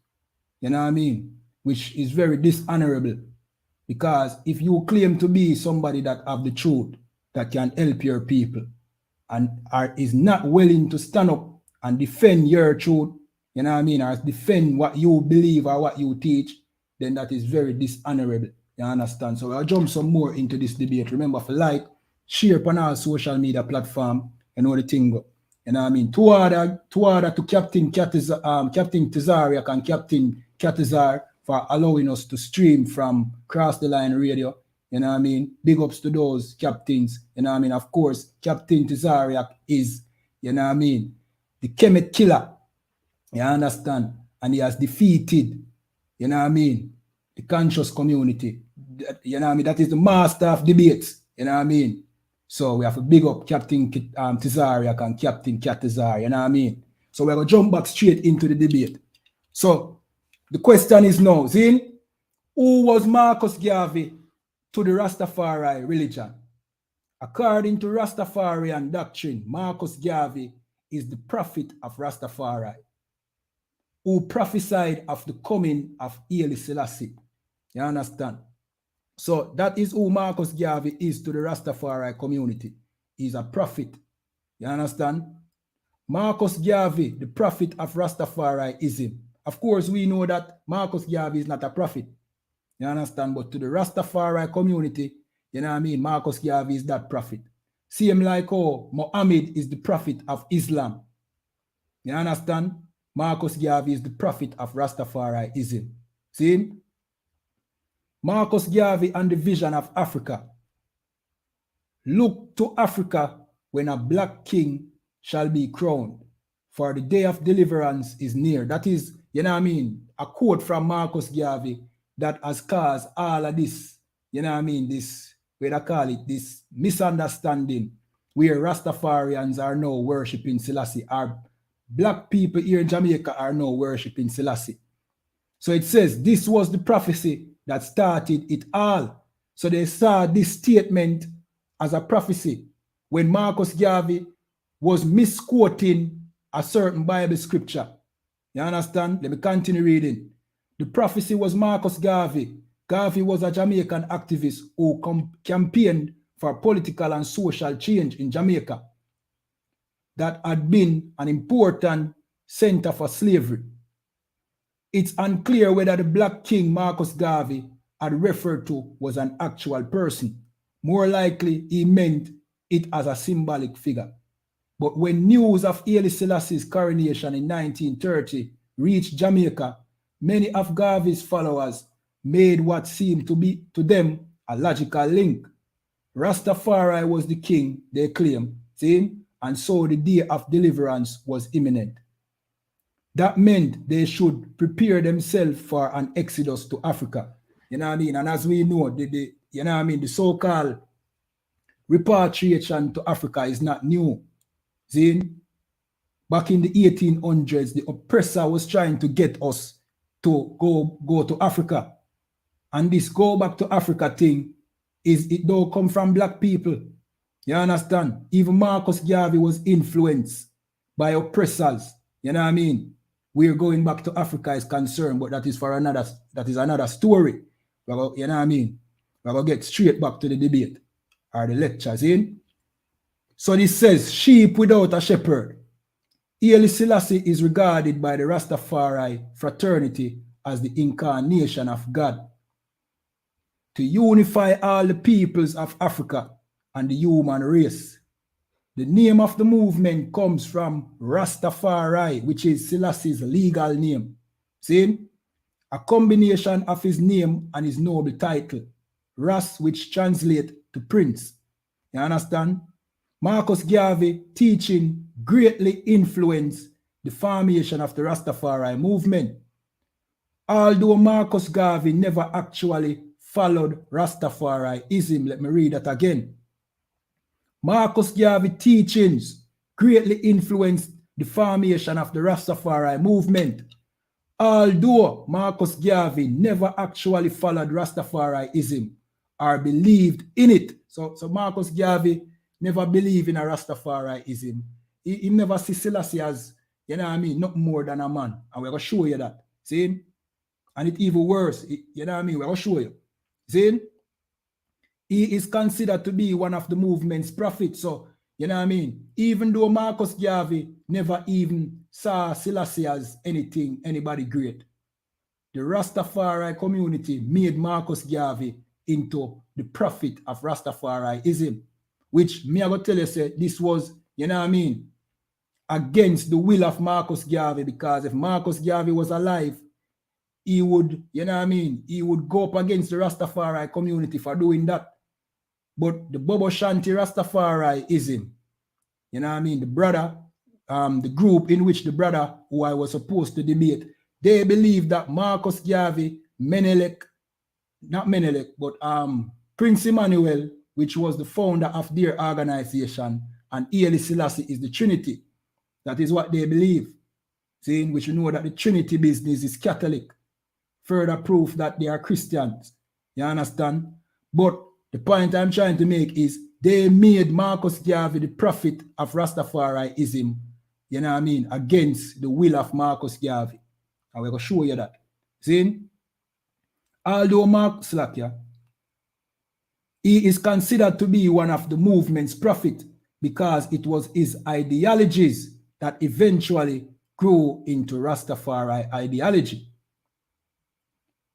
You know what I mean? Which is very dishonorable. Because if you claim to be somebody that have the truth, that can help your people, and is not willing to stand up and defend your truth, you know what I mean, or defend what you believe or what you teach, then that is very dishonorable. You understand? So I'll jump some more into this debate. Remember, for like, share on our social media platform, you know the thing go. You know what I mean? Two order to Captain Tazariak and Captain Catazar for allowing us to stream from Cross the Line Radio. You know what I mean? Big ups to those captains. You know what I mean? Of course, Captain Tazariak is, you know what I mean, the Kemet killer. You understand? And he has defeated, you know what I mean, the conscious community. You know what I mean? That is the master of debates. You know what I mean? So we have to big up Captain Tazariak and Captain Catazar. You know what I mean? So we're going to jump back straight into the debate. So the question is now, Zin, who was Marcus Garvey to the Rastafari religion? According to Rastafarian doctrine, Marcus Garvey is the prophet of Rastafari, who prophesied of the coming of Selassie. You understand? So that is who Marcus Garvey is to the Rastafari community. He's a prophet. You understand? Marcus Garvey, the prophet of Rastafariism. Of course, we know that Marcus Garvey is not a prophet. You understand? But to the Rastafari community, you know what I mean, Marcus Garvey is that prophet. Same like how Muhammad is the prophet of Islam. You understand? Marcus Garvey is the prophet of Rastafariism. See? Marcus Garvey and the vision of Africa. Look to Africa when a black king shall be crowned, for the day of deliverance is near. That is, you know what I mean, a quote from Marcus Garvey that has caused all of this, you know what I mean, this, what I call it, this misunderstanding where Rastafarians are now worshipping Selassie, or black people here in Jamaica are now worshipping Selassie. So it says this was the prophecy that started it all. So they saw this statement as a prophecy when Marcus Garvey was misquoting a certain Bible scripture. You understand? Let me continue reading. The prophecy was Marcus Garvey. Garvey was a Jamaican activist who campaigned for political and social change in Jamaica that had been an important center for slavery. It's unclear whether the black king Marcus Garvey had referred to was an actual person. More likely, he meant it as a symbolic figure. But when news of Haile Selassie's coronation in 1930 reached Jamaica, many of Garvey's followers made what seemed to be to them a logical link. Rastafari was the king, they claim, see? And so the day of deliverance was imminent. That meant they should prepare themselves for an exodus to Africa. You know what I mean? And as we know, you know what I mean, the so-called repatriation to Africa is not new. See? Back in the 1800s, the oppressor was trying to get us to go to Africa. And this go back to Africa thing it don't come from black people. You understand? Even Marcus Garvey was influenced by oppressors. You know what I mean? We're going back to Africa is concerned, but that is another story. You know what I mean? We're going to get straight back to the debate or the lectures in. So this says, sheep without a shepherd. Haile Selassie is regarded by the Rastafari fraternity as the incarnation of God to unify all the peoples of Africa and the human race. The name of the movement comes from Rastafari, which is Selassie's legal name. See? A combination of his name and his noble title, Ras, which translates to prince. You understand? Marcus Garvey teaching greatly influenced the formation of the Rastafari movement. Although Marcus Garvey never actually followed Rastafariism, let me read that again. Marcus Garvey teachings greatly influenced the formation of the Rastafari movement. Although Marcus Garvey never actually followed Rastafariism or believed in it. So Marcus Garvey never believed in a Rastafariism. He never see Selassie as, you know what I mean, not more than a man. And we're going to show you that. See? And it's even worse. You know what I mean? We're going to show you. See? He is considered to be one of the movement's prophets. So, you know what I mean? Even though Marcus Garvey never even saw Selassie as anybody great, the Rastafari community made Marcus Garvey into the prophet of Rastafariism, which me I go tell you, say, this was, you know what I mean, against the will of Marcus Garvey, because if Marcus Garvey was alive, he would, you know what I mean, he would go up against the Rastafari community for doing that. But the Bobo Shanti Rastafariism, you know what I mean, the brother, the group in which the brother who I was supposed to debate, they believe that Marcus Garvey, not Menelik, but Prince Emmanuel, which was the founder of their organization, and Haile Selassie is the Trinity. That is what they believe. See, which you know that the Trinity business is Catholic. Further proof that they are Christians. You understand? But the point I'm trying to make is they made Marcus Garvey the prophet of Rastafariism, you know what I mean, against the will of Marcus Garvey. And we're going to show you that. See? Although Mark Slakia, he is considered to be one of the movement's prophet because it was his ideologies that eventually grew into Rastafari ideology.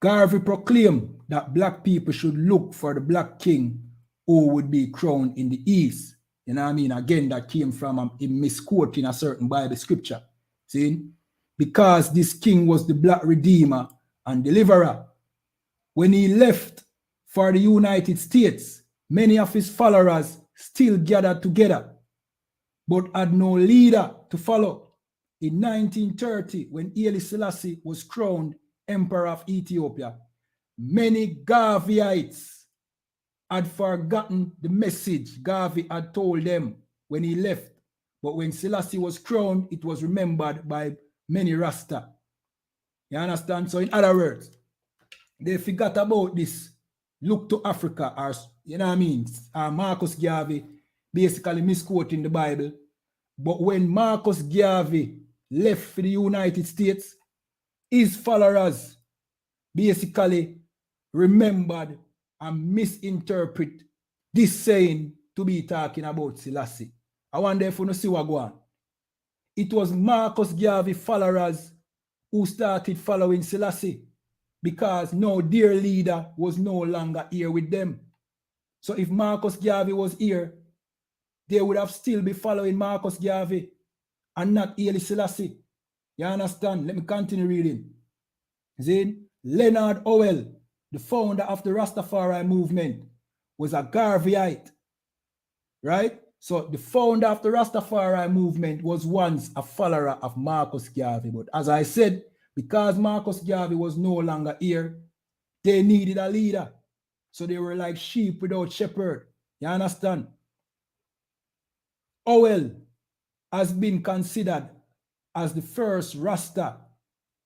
Garvey proclaimed that black people should look for the black king who would be crowned in the east. You know what I mean? Again, that came from him misquoting a certain Bible scripture. See? Because this king was the black redeemer and deliverer. When he left for the United States, many of his followers still gathered together, but had no leader to follow. In 1930, when Haile Selassie was crowned Emperor of Ethiopia, many Garveyites had forgotten the message Garvey had told them when he left. But when Selassie was crowned, it was remembered by many Rasta. You understand? So in other words, they forgot about this look to Africa, or, you know what I mean? Marcus Garvey basically misquoting the Bible. But when Marcus Garvey left for the United States, his followers basically remembered and misinterpret this saying to be talking about Selassie. I wonder if you see what go on. It was Marcus Garvey followers who started following Selassie. because no their leader was no longer here with them. So if Marcus Garvey was here, they would have still be following Marcus Garvey and not Haile Selassie. You understand? Let me continue reading. Then Leonard Howell, the founder of the Rastafari movement, was a Garveyite, right? So the founder of the Rastafari movement was once a follower of Marcus Garvey. But as I said, because Marcus Garvey was no longer here, they needed a leader. So they were like sheep without shepherd. You understand? Howell has been considered as the first Rasta,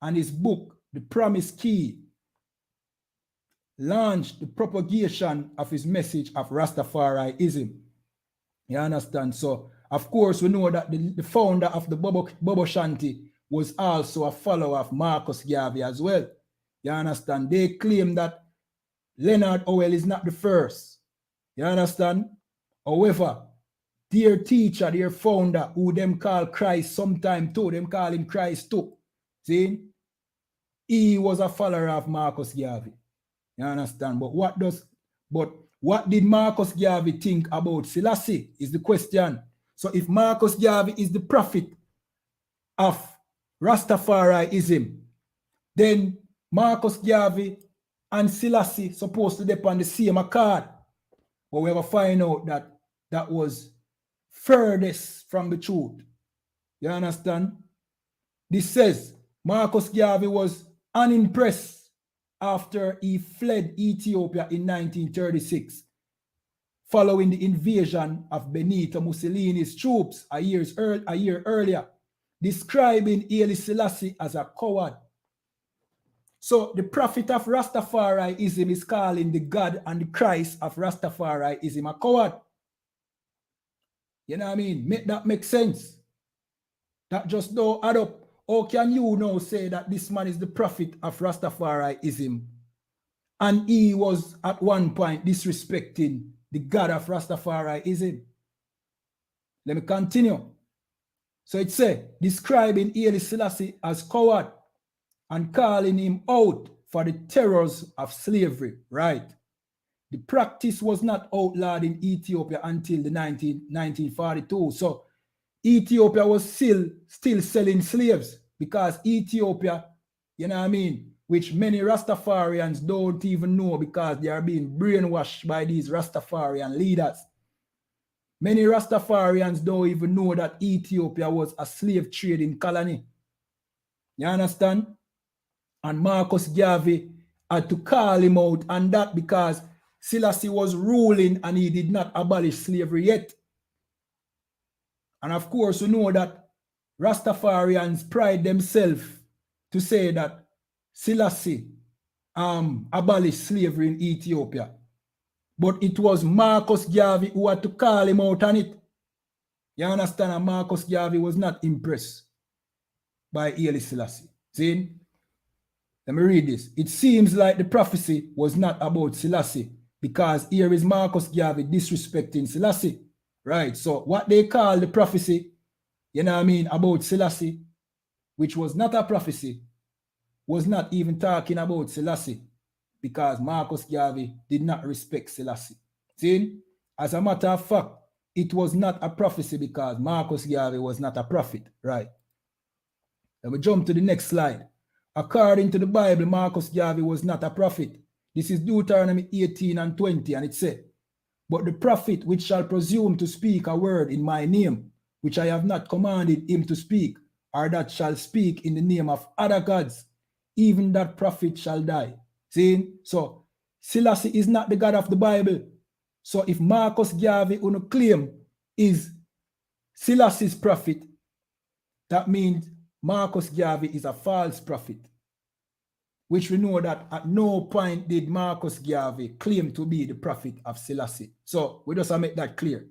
and his book, The Promise Key, launched the propagation of his message of Rastafariism. You understand? So, of course, we know that the founder of the Bobo Shanti was also a follower of Marcus Garvey as well. You understand? They claim that Leonard Howell is not the first. You understand? However, their teacher, their founder, who them call Christ sometime too, them call him Christ too. See? He was a follower of Marcus Garvey. You understand? But what did Marcus Garvey think about Selassie is the question. So if Marcus Garvey is the prophet of Rastafariism, then Marcus Garvey and Selassie supposed to depend on the same accord. But we ever find out that that was furthest from the truth. You understand? This says Marcus Garvey was unimpressed after he fled Ethiopia in 1936, following the invasion of Benito Mussolini's troops a year earlier, describing Haile Selassie as a coward. So the prophet of Rastafariism is calling the God and the Christ of Rastafariism a coward. You know what I mean? Make that make sense. That just don't add up. How can you now say that this man is the prophet of Rastafariism and he was at one point disrespecting the God of Rastafariism? Let me continue. So it says, describing Haile Selassie as coward and calling him out for the terrors of slavery, right? The practice was not outlawed in Ethiopia until the 1942. So Ethiopia was still selling slaves because Ethiopia, you know what I mean, which many Rastafarians don't even know because they are being brainwashed by these Rastafarian leaders. Many Rastafarians don't even know that Ethiopia was a slave trading colony. You understand? And Marcus Garvey had to call him out on that because Selassie was ruling and he did not abolish slavery yet. And of course, we know that Rastafarians pride themselves to say that Selassie abolished slavery in Ethiopia. But it was Marcus Garvey who had to call him out on it. You understand? And Marcus Garvey was not impressed by Haile Selassie. See? Let me read this. It seems like the prophecy was not about Selassie because here is Marcus Garvey disrespecting Selassie. Right, so what they call the prophecy, you know what I mean, about Selassie, which was not a prophecy, was not even talking about Selassie because Marcus Garvey did not respect Selassie. See, as a matter of fact, it was not a prophecy because Marcus Garvey was not a prophet, right? Let me jump to the next slide. According to the Bible, Marcus Garvey was not a prophet. This is Deuteronomy 18 and 20, and it said, but the prophet which shall presume to speak a word in my name, which I have not commanded him to speak, or that shall speak in the name of other gods, even that prophet shall die. See? So, Selassie is not the God of the Bible. So, if Marcus Garvey who claim is Selassie's prophet, that means Marcus Garvey is a false prophet. Which we know that at no point did Marcus Garvey claim to be the prophet of Selassie. So we just make that clear.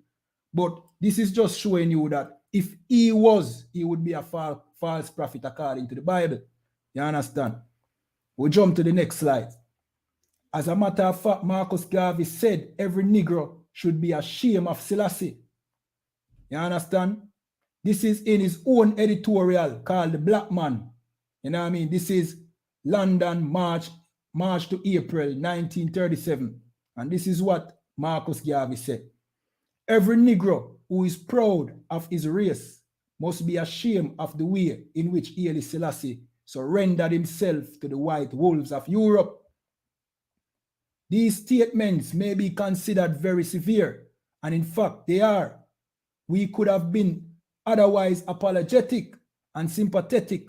But this is just showing you that if he was, he would be a false prophet according to the Bible. You understand? We jump to the next slide. As a matter of fact, Marcus Garvey said every Negro should be ashamed of Selassie. You understand? This is in his own editorial called The Black Man. You know what I mean? This is London, March March to April 1937. And this is what Marcus Garvey said. Every Negro who is proud of his race must be ashamed of the way in which Haile Selassie surrendered himself to the white wolves of Europe. These statements may be considered very severe, and in fact they are. We could have been otherwise apologetic and sympathetic,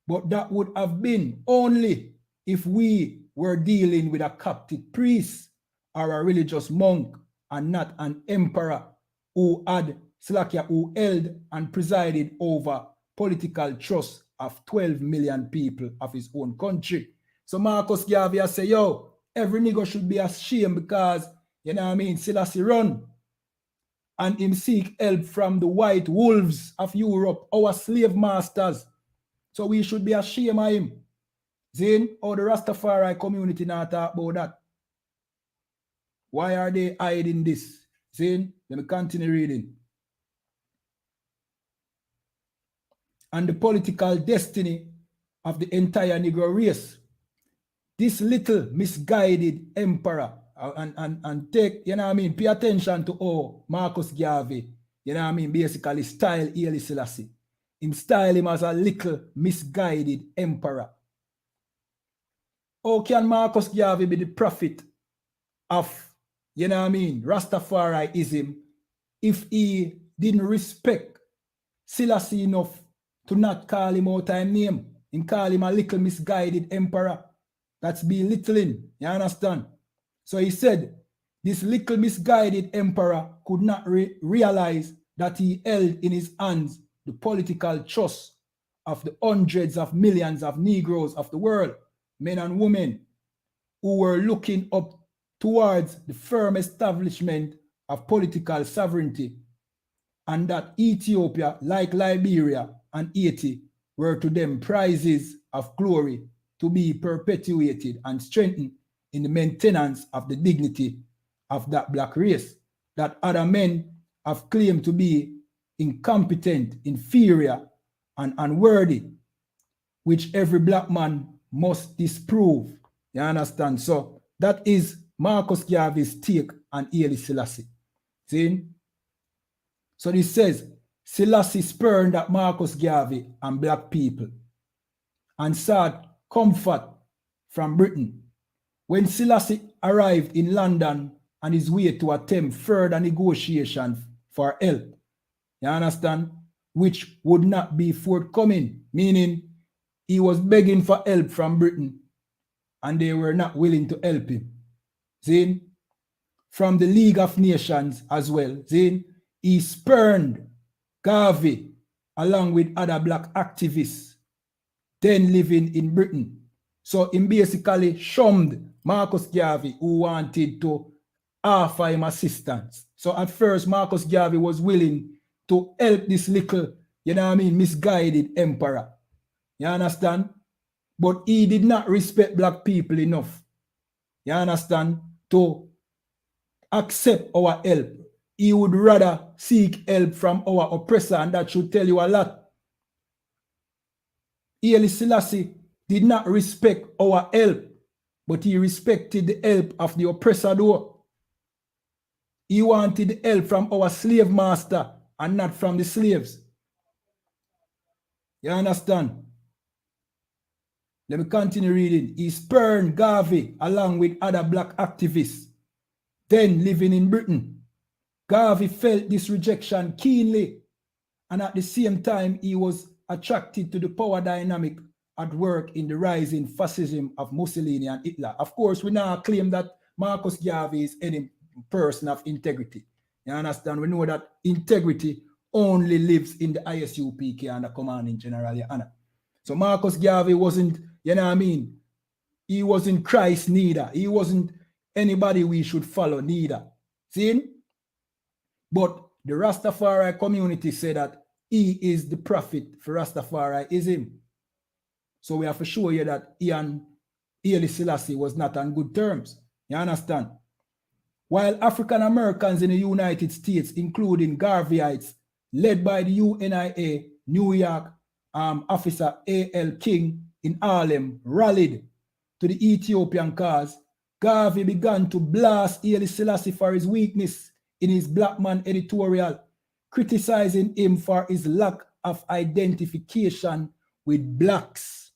but that would have been only if we were dealing with a Coptic priest or a religious monk and not an emperor who held and presided over political trust of 12 million people of his own country. So Marcus Garvey say, yo, every nigger should be ashamed because, you know what I mean, Selassie run and him seek help from the white wolves of Europe, our slave masters. So we should be ashamed of him. Zin, or the Rastafari community not talk about that? Why are they hiding this? Zin, let me continue reading. And the political destiny of the entire Negro race. This little misguided emperor, and take, you know what I mean, pay attention to how Marcus Garvey, you know what I mean, basically style Haile Selassie. Him style him as a little misguided emperor. How can Marcus Garvey be the prophet of, you know what I mean, Rastafariism if he didn't respect Selassie enough to not call him out by name and call him a little misguided emperor? That's belittling, you understand? So he said, this little misguided emperor could not realize that he held in his hands the political trust of the hundreds of millions of Negroes of the world, men and women, who were looking up towards the firm establishment of political sovereignty, and that Ethiopia, like Liberia and Haiti, were to them prizes of glory to be perpetuated and strengthened in the maintenance of the dignity of that black race, that other men have claimed to be incompetent, inferior, and unworthy, which every black man must disprove. You understand? So that is Marcus Garvey's take on Haile Selassie. See? So this says, Selassie spurned at Marcus Garvey and black people and sought comfort from Britain. When Selassie arrived in London on his way to attempt further negotiations for help, you understand, which would not be forthcoming, meaning he was begging for help from Britain and they were not willing to help him. See? From the League of Nations as well. See? He spurned Garvey along with other black activists then living in Britain. So he basically shunned Marcus Garvey, who wanted to offer him assistance. So at first, Marcus Garvey was willing to help this little, you know what I mean, misguided emperor. You understand? But he did not respect black people enough. You understand? To accept our help. He would rather seek help from our oppressor, and that should tell you a lot. Haile Selassie did not respect our help, but he respected the help of the oppressor though. He wanted the help from our slave master and not from the slaves. You understand? Let me continue reading. He spurned Garvey along with other black activists then living in Britain. Garvey felt this rejection keenly, and at the same time he was attracted to the power dynamic at work in the rising fascism of Mussolini and Hitler. Of course, we now claim that Marcus Garvey is any person of integrity. You understand? We know that integrity only lives in the I.S.U.P.K and the commanding general YAHANNA. So Marcus Garvey wasn't, you know what I mean? He wasn't Christ neither. He wasn't anybody we should follow neither. See? But the Rastafari community say that he is the prophet for Rastafariism. So we have to show you that he and Haile Selassie was not on good terms. You understand? While African Americans in the United States, including Garveyites, led by the UNIA New York officer A.L. King in Harlem, rallied to the Ethiopian cause, Garvey began to blast Haile Selassie for his weakness in his Black Man editorial, criticizing him for his lack of identification with blacks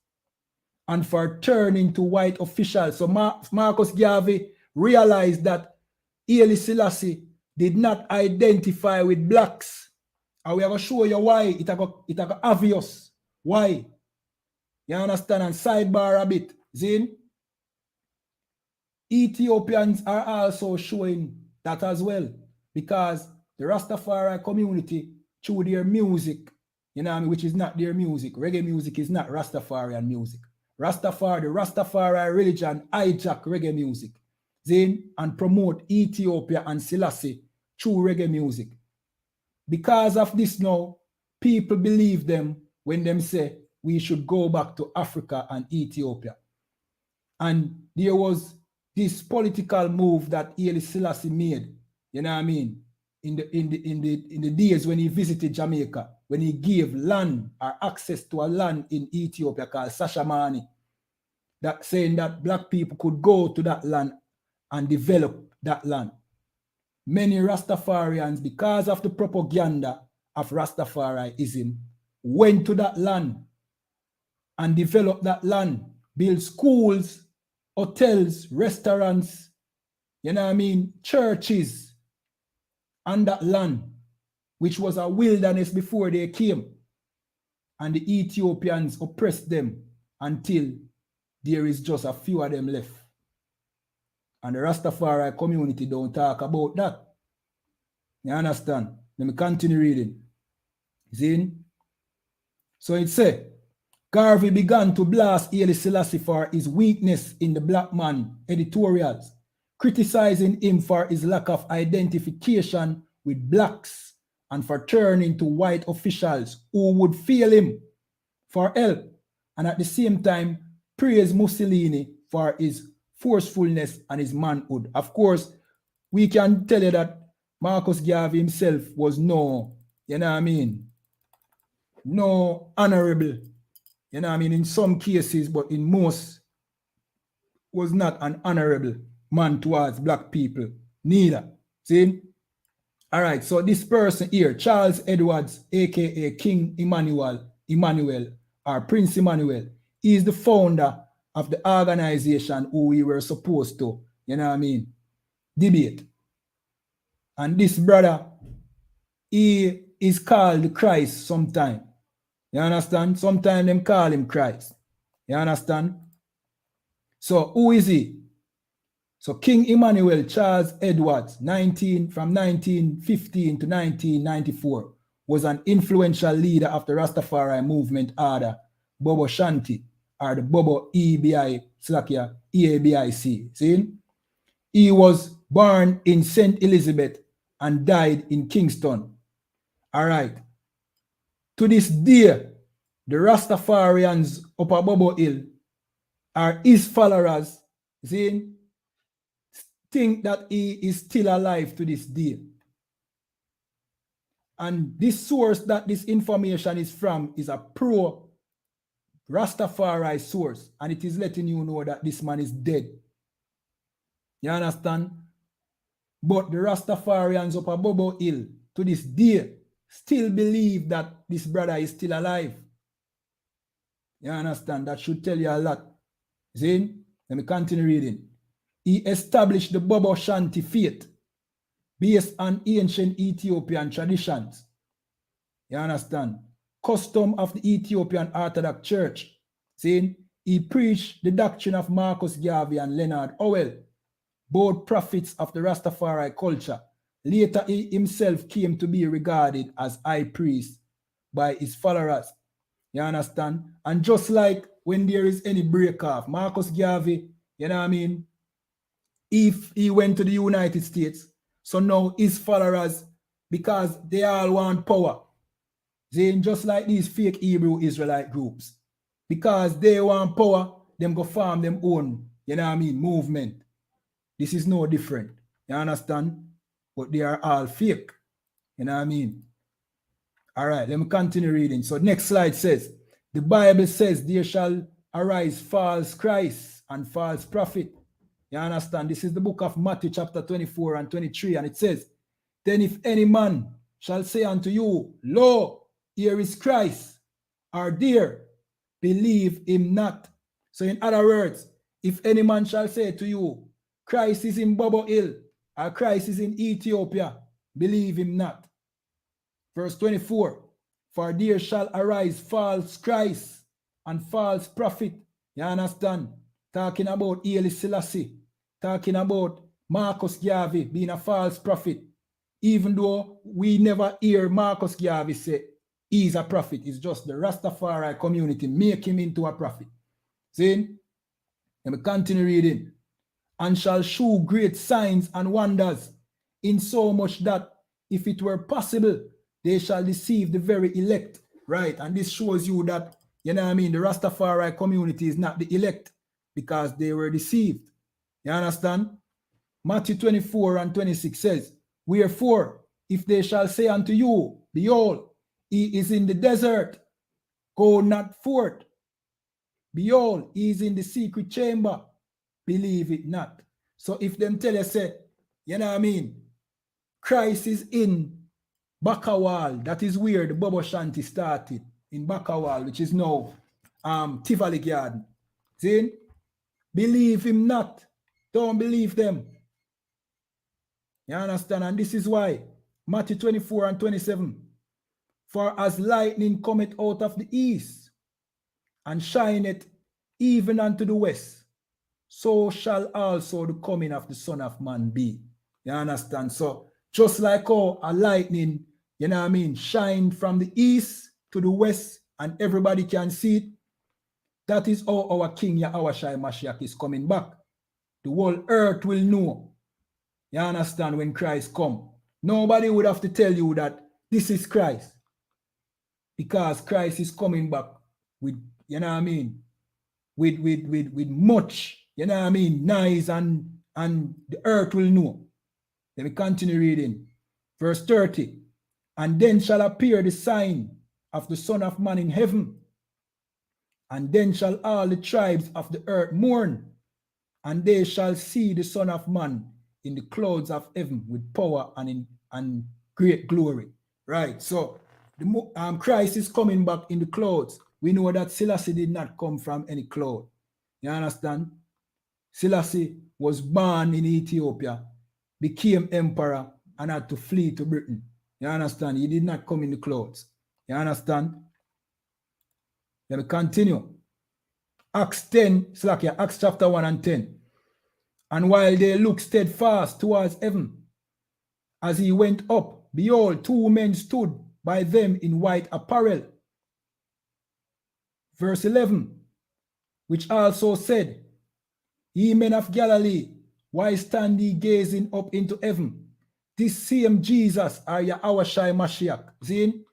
and for turning to white officials. So Marcus Garvey realized that Haile Selassie did not identify with blacks. And we are going to show you why. It's obvious. Why? You understand? And sidebar a bit. Zin? Ethiopians are also showing that as well, because the Rastafari community, through their music, you know what I mean, which is not their music. Reggae music is not Rastafarian music. The Rastafari religion hijack reggae music, Zin, and promote Ethiopia and Selassie through reggae music. Because of this now, people believe them when them say we should go back to Africa and Ethiopia. And there was this political move that Haile Selassie made, you know what I mean, in the days when he visited Jamaica, when he gave land or access to a land in Ethiopia called Sashamani, that saying that black people could go to that land and develop that land. Many Rastafarians, because of the propaganda of Rastafarianism, went to that land and developed that land, built schools, hotels, restaurants, you know what I mean, churches on that land, which was a wilderness before they came. And the Ethiopians oppressed them until there is just a few of them left. And the Rastafari community don't talk about that. You understand? Let me continue reading. See? So it said, Garvey began to blast Haile Selassie for his weakness in the Black Man editorials, criticizing him for his lack of identification with blacks and for turning to white officials who would fail him for help, and at the same time praise Mussolini for his forcefulness and his manhood. Of course, we can tell you that Marcus Garvey himself was no, you know what I mean, no honorable, you know what I mean, in some cases, but in most was not an honorable man towards black people, neither. See? All right, so this person here, Charles Edwards, aka King Emmanuel, or Prince Emmanuel, he is the founder of the organization who we were supposed to, you know what I mean, debate. And this brother, he is called Christ sometime. You understand? Sometimes them call him Christ. You understand? So who is he? So King Emmanuel Charles Edwards, from 1915 to 1994, was an influential leader of the Rastafari movement order, Bobo Shanti, or the Bobo EABIC. See? He was born in St. Elizabeth and died in Kingston. All right. To this day, the Rastafarians up at Bobo Hill are his followers, see, think that he is still alive to this day. And this source that this information is from is a pro Rastafari source, and it is letting you know that this man is dead. You understand? But the Rastafarians up at Bobo Hill to this day still believe that this brother is still alive. You understand? That should tell you a lot. See? Let me continue reading. He established the Bobo Shanti faith based on ancient Ethiopian traditions. You understand? Custom of the Ethiopian Orthodox Church. See? He preached the doctrine of Marcus Garvey and Leonard Howell, both prophets of the Rastafari culture. Later, he himself came to be regarded as high priest by his followers. You understand? And just like when there is any break off, Marcus Garvey, you know what I mean, if he went to the United States, so now his followers, because they all want power, they just like these fake Hebrew Israelite groups, because they want power, them go form them own, you know what I mean, movement. This is no different. You understand? But they are all fake. You know what I mean? All right, let me continue reading. So next slide says, the Bible says there shall arise false Christ and false prophet. You understand? This is the book of Matthew chapter 24 and 23, and it says, then if any man shall say unto you, lo, here is Christ, or there, believe him not. So in other words, if any man shall say to you, Christ is in Bobo Hill, or Christ is in Ethiopia, believe him not. Verse 24, for there shall arise false Christ and false prophet. You understand? Talking about Selassie, talking about Marcus Garvey being a false prophet. Even though we never hear Marcus Garvey say he's a prophet, it's just the Rastafari community make him into a prophet. See? Let me continue reading. And shall shew great signs and wonders, in so much that if it were possible, they shall deceive the very elect. Right? And this shows you that, you know what I mean, the Rastafari community is not the elect because they were deceived. You understand? Matthew 24 and 26 says, wherefore, if they shall say unto you, behold, he is in the desert, go not forth. Behold, he is in the secret chamber, believe it not. So if them tell you, say, you know what I mean, Christ is in Bakawal, that is where the Bobo Shanti started, in Bakawal, which is now Tivoli Garden. See? Believe him not. Don't believe them. You understand? And this is why Matthew 24 and 27. For as lightning cometh out of the east, and shineth even unto the west, so shall also the coming of the Son of Man be. You understand? So just like how a lightning, you know what I mean, shine from the east to the west, and everybody can see it, that is how our King Yahawashi Mashiach is coming back. The whole earth will know. You understand? When Christ come, nobody would have to tell you that this is Christ, because Christ is coming back with, you know what I mean, with much, you know what I mean, nice, and the earth will know. Let me continue reading. Verse 30. And then shall appear the sign of the Son of Man in heaven, and then shall all the tribes of the earth mourn, and they shall see the Son of Man in the clouds of heaven with power and great glory. Right? So Christ is coming back in the clouds. We know that Selassie did not come from any cloud. You understand? Selassie was born in Ethiopia, became emperor, and had to flee to Britain. You understand? He did not come in the clouds. You understand? Let me continue. Acts chapter 1 and 10. And while they looked steadfast towards heaven, as he went up, behold, two men stood by them in white apparel. Verse 11, which also said, ye men of Galilee, why stand ye gazing up into heaven? This same Jesus, or Yahawashi Mashiach, see,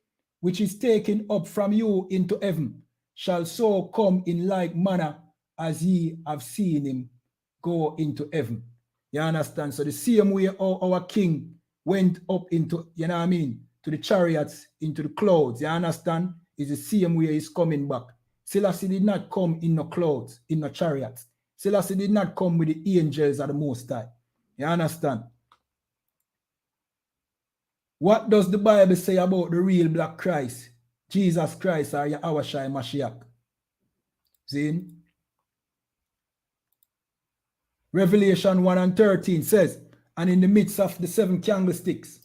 which is taken up from you into heaven, shall so come in like manner as ye have seen him go into heaven. You understand? So the same way our King went up into, you know what I mean, to the chariots, into the clouds, you understand? Is the same way he's coming back. Selassie did not come in no clouds, in no chariots. Selassie did not come with the angels of the Most High. You understand? What does the Bible say about the real black Christ? Jesus Christ, or Yahawashi Mashiach? See? Revelation 1 and 13 says, and in the midst of the 7 candlesticks,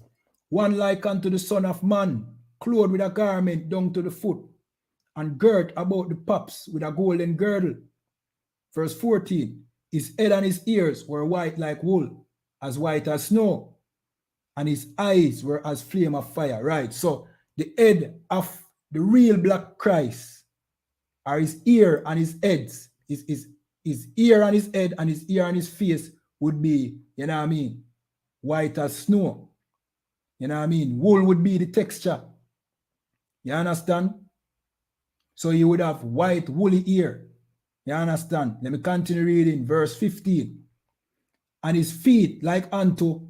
one like unto the Son of Man, clothed with a garment down to the foot, and girt about the paps with a golden girdle. Verse 14, his head and his ears were white like wool, as white as snow, and his eyes were as flame of fire. Right, so the head of the real black Christ, are his ear and his heads, his ear and his head and his ear and his face would be, you know what I mean, white as snow. You know what I mean? Wool would be the texture. You understand? So you would have white woolly ear. You understand? Let me continue reading verse 15. And his feet like unto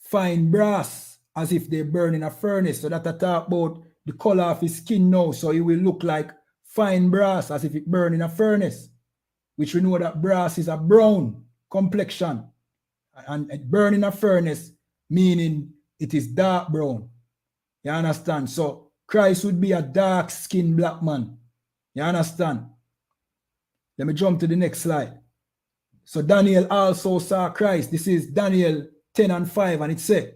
fine brass, as if they burn in a furnace. So that I talk about the color of his skin now. So he will look like fine brass, as if it burn in a furnace. which we know that brass is a brown complexion, and burn in a furnace, meaning it is dark brown. You understand? So Christ would be a dark-skinned black man. You understand? Let me jump to the next slide. So Daniel also saw Christ. This is Daniel 10:5, and it said,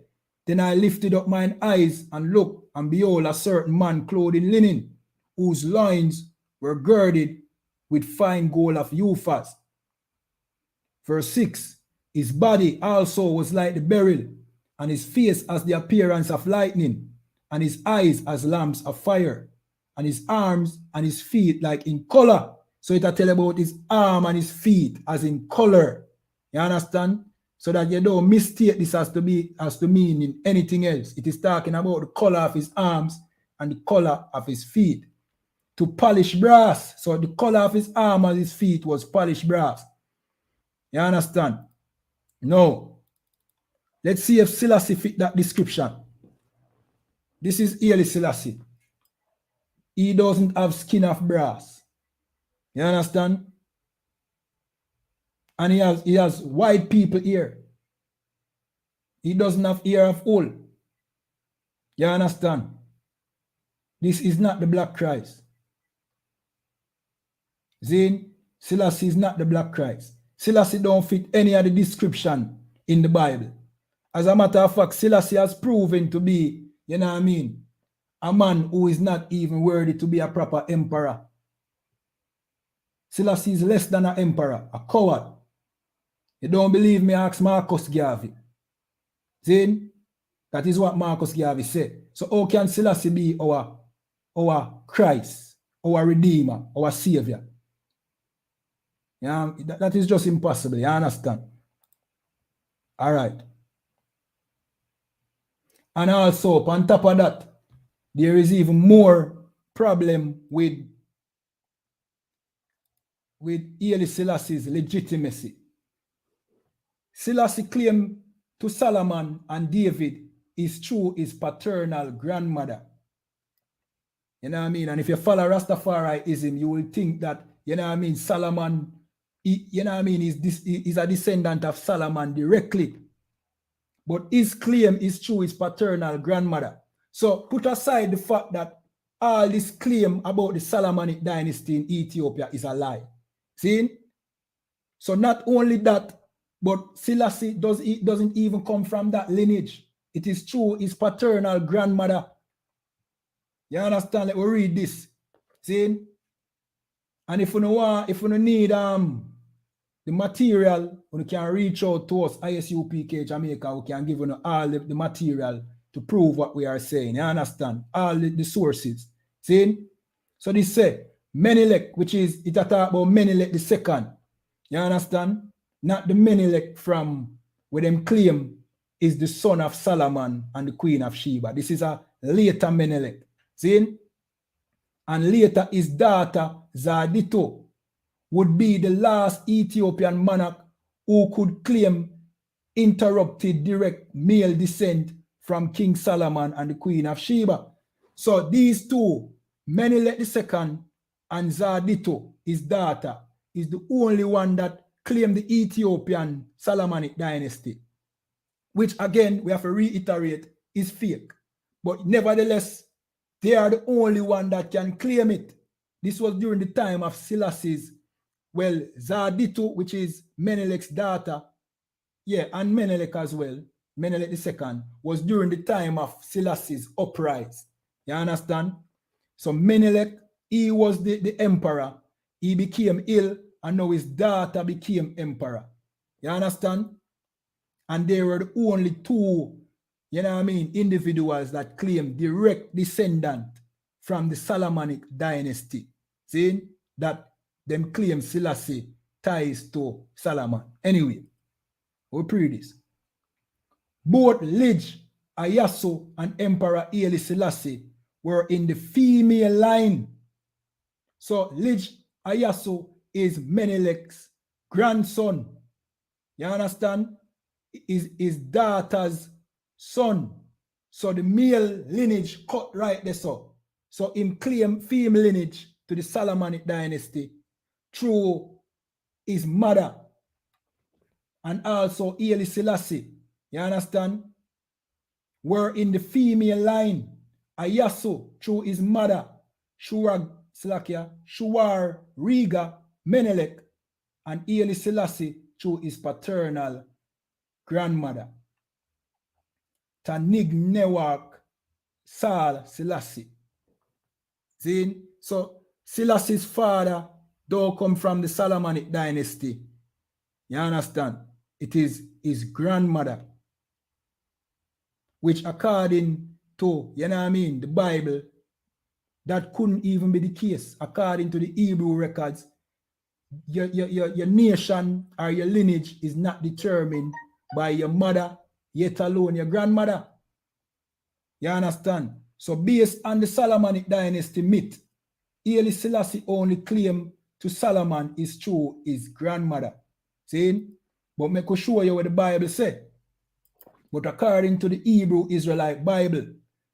Then I lifted up mine eyes and looked, and behold, a certain man clothed in linen, whose loins were girded with fine gold of Uphaz. Verse 6, his body also was like the beryl, and his face as the appearance of lightning, and his eyes as lamps of fire, and his arms and his feet like in color. So it tell about his arm and his feet as in color. You understand? So that you don't mistake this as to mean in anything else. It is talking about the color of his arms and the color of his feet. To polish brass. So the color of his arm and his feet was polished brass. You understand? No. Let's see if Selassie fit that description. This is Haile Selassie. He doesn't have skin of brass. You understand? And he has white people here. He doesn't have ear of wool. You understand? This is not the black Christ. Zane, Selassie is not the black Christ. Selassie don't fit any of the description in the Bible. As a matter of fact, Selassie has proven to be, you know what I mean, a man who is not even worthy to be a proper emperor. Selassie is less than an emperor, a coward. You don't believe me? Ask Marcus Garvey. Zane, that is what Marcus Garvey said. So how can Selassie be our Christ, our Redeemer, our Savior? Yeah, that is just impossible. You understand? All right. And also, on top of that, there is even more problem with Haile Selassie's legitimacy. Selassie claimed to Solomon and David is through his paternal grandmother. You know what I mean? And if you follow Rastafariism, you will think that, you know what I mean, Solomon, you know what I mean, is a descendant of Solomon directly. But his claim is through his paternal grandmother. So put aside the fact that all this claim about the Solomonic dynasty in Ethiopia is a lie. See? So not only that, but Selassie doesn't even come from that lineage. It is through his paternal grandmother. You understand? Let me read this. See? And if you need the material, you can reach out to us, I.S.U.P.K Jamaica. We can give you all the material to prove what we are saying. You understand? All the sources. See? So this say Menelik, which is it talk about Menelik the second. You understand? Not the Menelik from where them claim is the son of Solomon and the queen of Sheba. This is a later Menelik. See? And later his daughter Zadito would be the last Ethiopian monarch who could claim interrupted direct male descent from King Solomon and the queen of Sheba. So these two, Menelik II and Zadito, his daughter, is the only one that claimed the Ethiopian Solomonic dynasty, which again, we have to reiterate, is fake. But nevertheless, they are the only one that can claim it. This was during the time of Selassie's, well, Zadito, which is Menelik's daughter, yeah, and Menelik as well, Menelik II, was during the time of Selassie's uprising. You understand? So Menelik, he was the emperor. He became ill, and now his daughter became emperor. You understand? And they were the only two, you know what I mean, individuals that claim direct descendant from the Solomonic dynasty. See? That them claim Selassie ties to Solomon. Anyway, we pray this. Both Lige, I.S.U.K, and Emperor Haile Selassie were in the female line. So Lige, I.S.U.K is Menelik's grandson. You understand? Is his daughter's son. So the male lineage cut right there. So him claim female lineage to the Solomonic dynasty through his mother, and also Haile Selassie, you understand, were in the female line. I.S.U.K through his mother, Shuar Riga Menelek, and Haile Selassie through his paternal grandmother, Tanig Newak Sal Selassie. See? So Selassie's father don't come from the Solomonic dynasty. You understand? It is his grandmother, which according to, you know what I mean, the Bible, that couldn't even be the case. According to the Hebrew records, your nation or your lineage is not determined by your mother, yet alone your grandmother. You understand? So based on the Solomonic dynasty myth, Haile Selassie only claim to Solomon is through his grandmother. See? But I could show you what the Bible said. But according to the Hebrew Israelite Bible,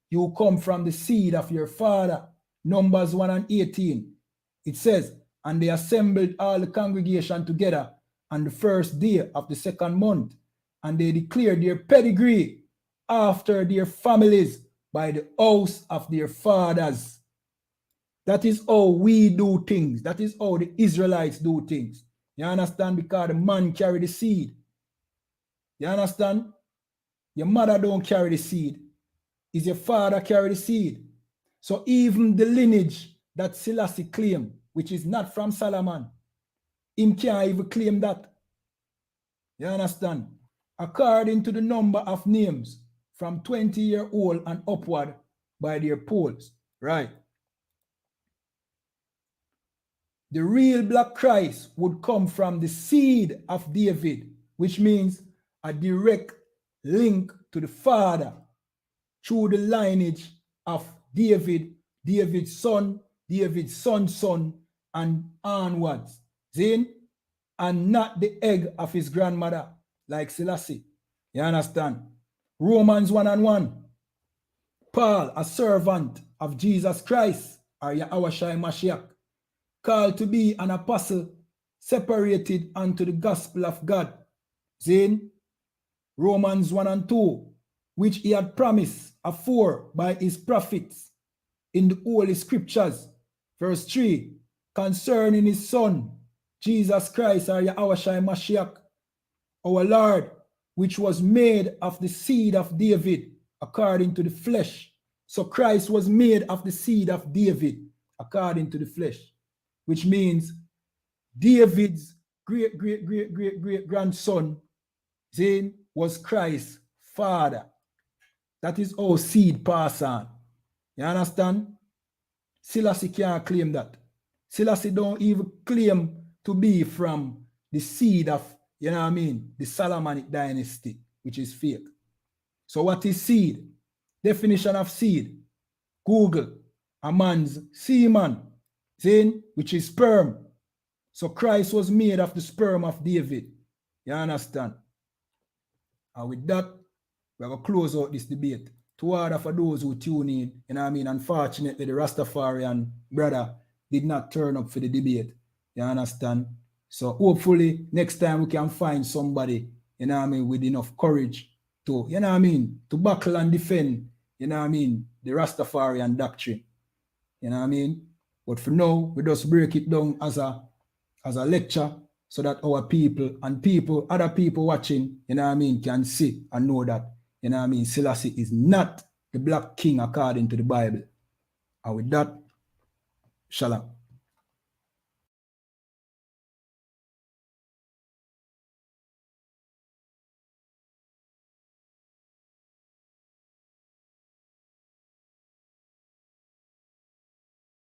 you come from the seed of your father. Numbers 1:18. It says, and they assembled all the congregation together on the first day of the second month, and they declared their pedigree after their families by the house of their fathers. That is how we do things. That is how the Israelites do things. You understand? Because the man carry the seed. You understand? Your mother don't carry the seed. It's your father carry the seed. So even the lineage that Selassie claim, which is not from Solomon, him can't even claim that. You understand? According to the number of names from 20-year-old and upward by their polls, right? The real black Christ would come from the seed of David, which means a direct link to the Father through the lineage of David, David's son, David's son's son, and onwards. See? And not the egg of his grandmother, like Selassie. You understand? Romans 1:1. Paul, a servant of Jesus Christ, or Yahawashi Mashiach, called to be an apostle, separated unto the gospel of God. See? Romans 1:2, which he had promised afore by his prophets in the Holy Scriptures. Verse 3, concerning his son, Jesus Christ, or Yahawashi Mashiach, our Lord, which was made of the seed of David, according to the flesh. So Christ was made of the seed of David, according to the flesh, which means David's great grandson, Zane, was Christ's father. That is how seed pass on. You understand? Selassie can't claim that. Selassie don't even claim to be from the seed of, you know what I mean, the Solomonic dynasty, which is fake. So what is seed? Definition of seed. Google, a man's semen, Zane, which is sperm. So Christ was made of the sperm of David. You understand? And with that, we're going to close out this debate. To order for those who tune in, you know what I mean? Unfortunately, the Rastafarian brother did not turn up for the debate. You understand? So hopefully next time we can find somebody, you know what I mean, with enough courage to, you know what I mean, to buckle and defend, you know what I mean, the Rastafarian doctrine. You know what I mean? But for now, we just break it down as a lecture so that our people and other people watching, you know what I mean, can see and know that, you know what I mean, Selassie is not the black king according to the Bible. And with that, shalom.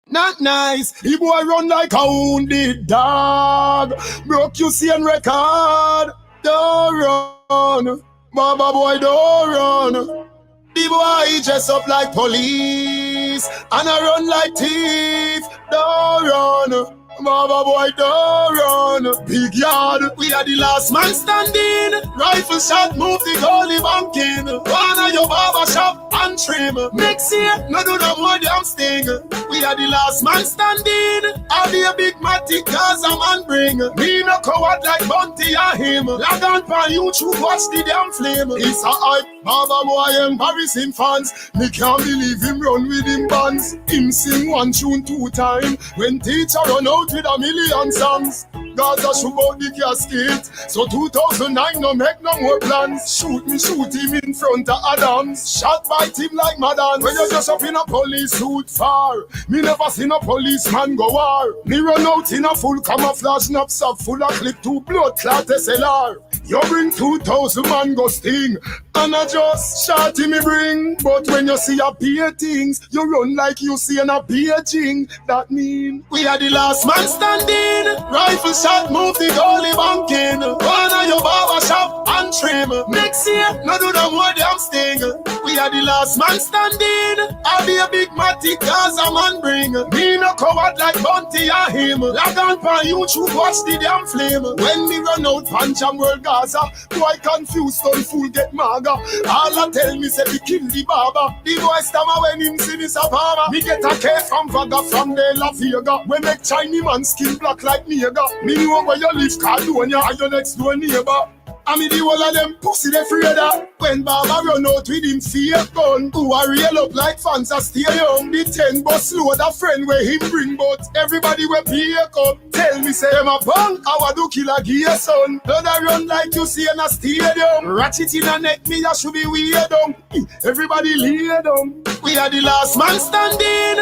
Not nice. The boy run like a wounded dog. Broke you see on record. Don't run. Baba boy, don't run. The boy dress up like police and I run like thief. Don't run. Baba boy, don't run. Big yard, we are the last man standing. Rifle shot, move the goalie banking. One of your barber shop. and trim. Next year, no do no more damn sting. We are the last man standing. I'll be a big matic cause a man bring. Me no coward like Bunty or him. Log on for YouTube, watch the damn flame. It's a hype, Baba boy embarrassing fans. Me can't believe him run with him bands. Him sing one tune 2 times. When teacher run out with 1,000,000 songs. Gaza shoot out the casket. So 2009 no make no more plans. Shoot him in front of Adams. Shot by him like Madden. When you just up in a police suit far. Me never seen a policeman go war. Me run out in a full camouflage knapsack full of clip 2 blood clot SLR. You bring 2,000 man go sting. And I just shot him me bring. But when you see a peer things, you run like you see an a Beijing. That mean we are the last man standing. Rifle shot move the goalie banking. One of your barber shop and trim. Next year, no do no more damn sting. We are the last man standing. I'll be a big matic cause a man bring. Me no coward like Bunty or him. Log on for YouTube, watch the damn flame. When me run out punch and world Gaza, boy confused, don't fool get maga. All I tell me say we kill the barber. The boy stammer when him see this a farmer. Me get a case from Vaga from the La Vega. We make Chinese man skin black like nigga. Me know where you live, California, and your next door neighbor. I mean the whole of them pussy they afraid of. When Baba run out with him fake gun, who are real up like fans are stay young. The 10 bus load a friend where him bring, but everybody will pick up. Tell me say him a punk, how I do kill a gear son. Blood a run like you see in a stadium. Ratchet in a neck, me a should be weird down. Everybody lay down. We are the last man standing.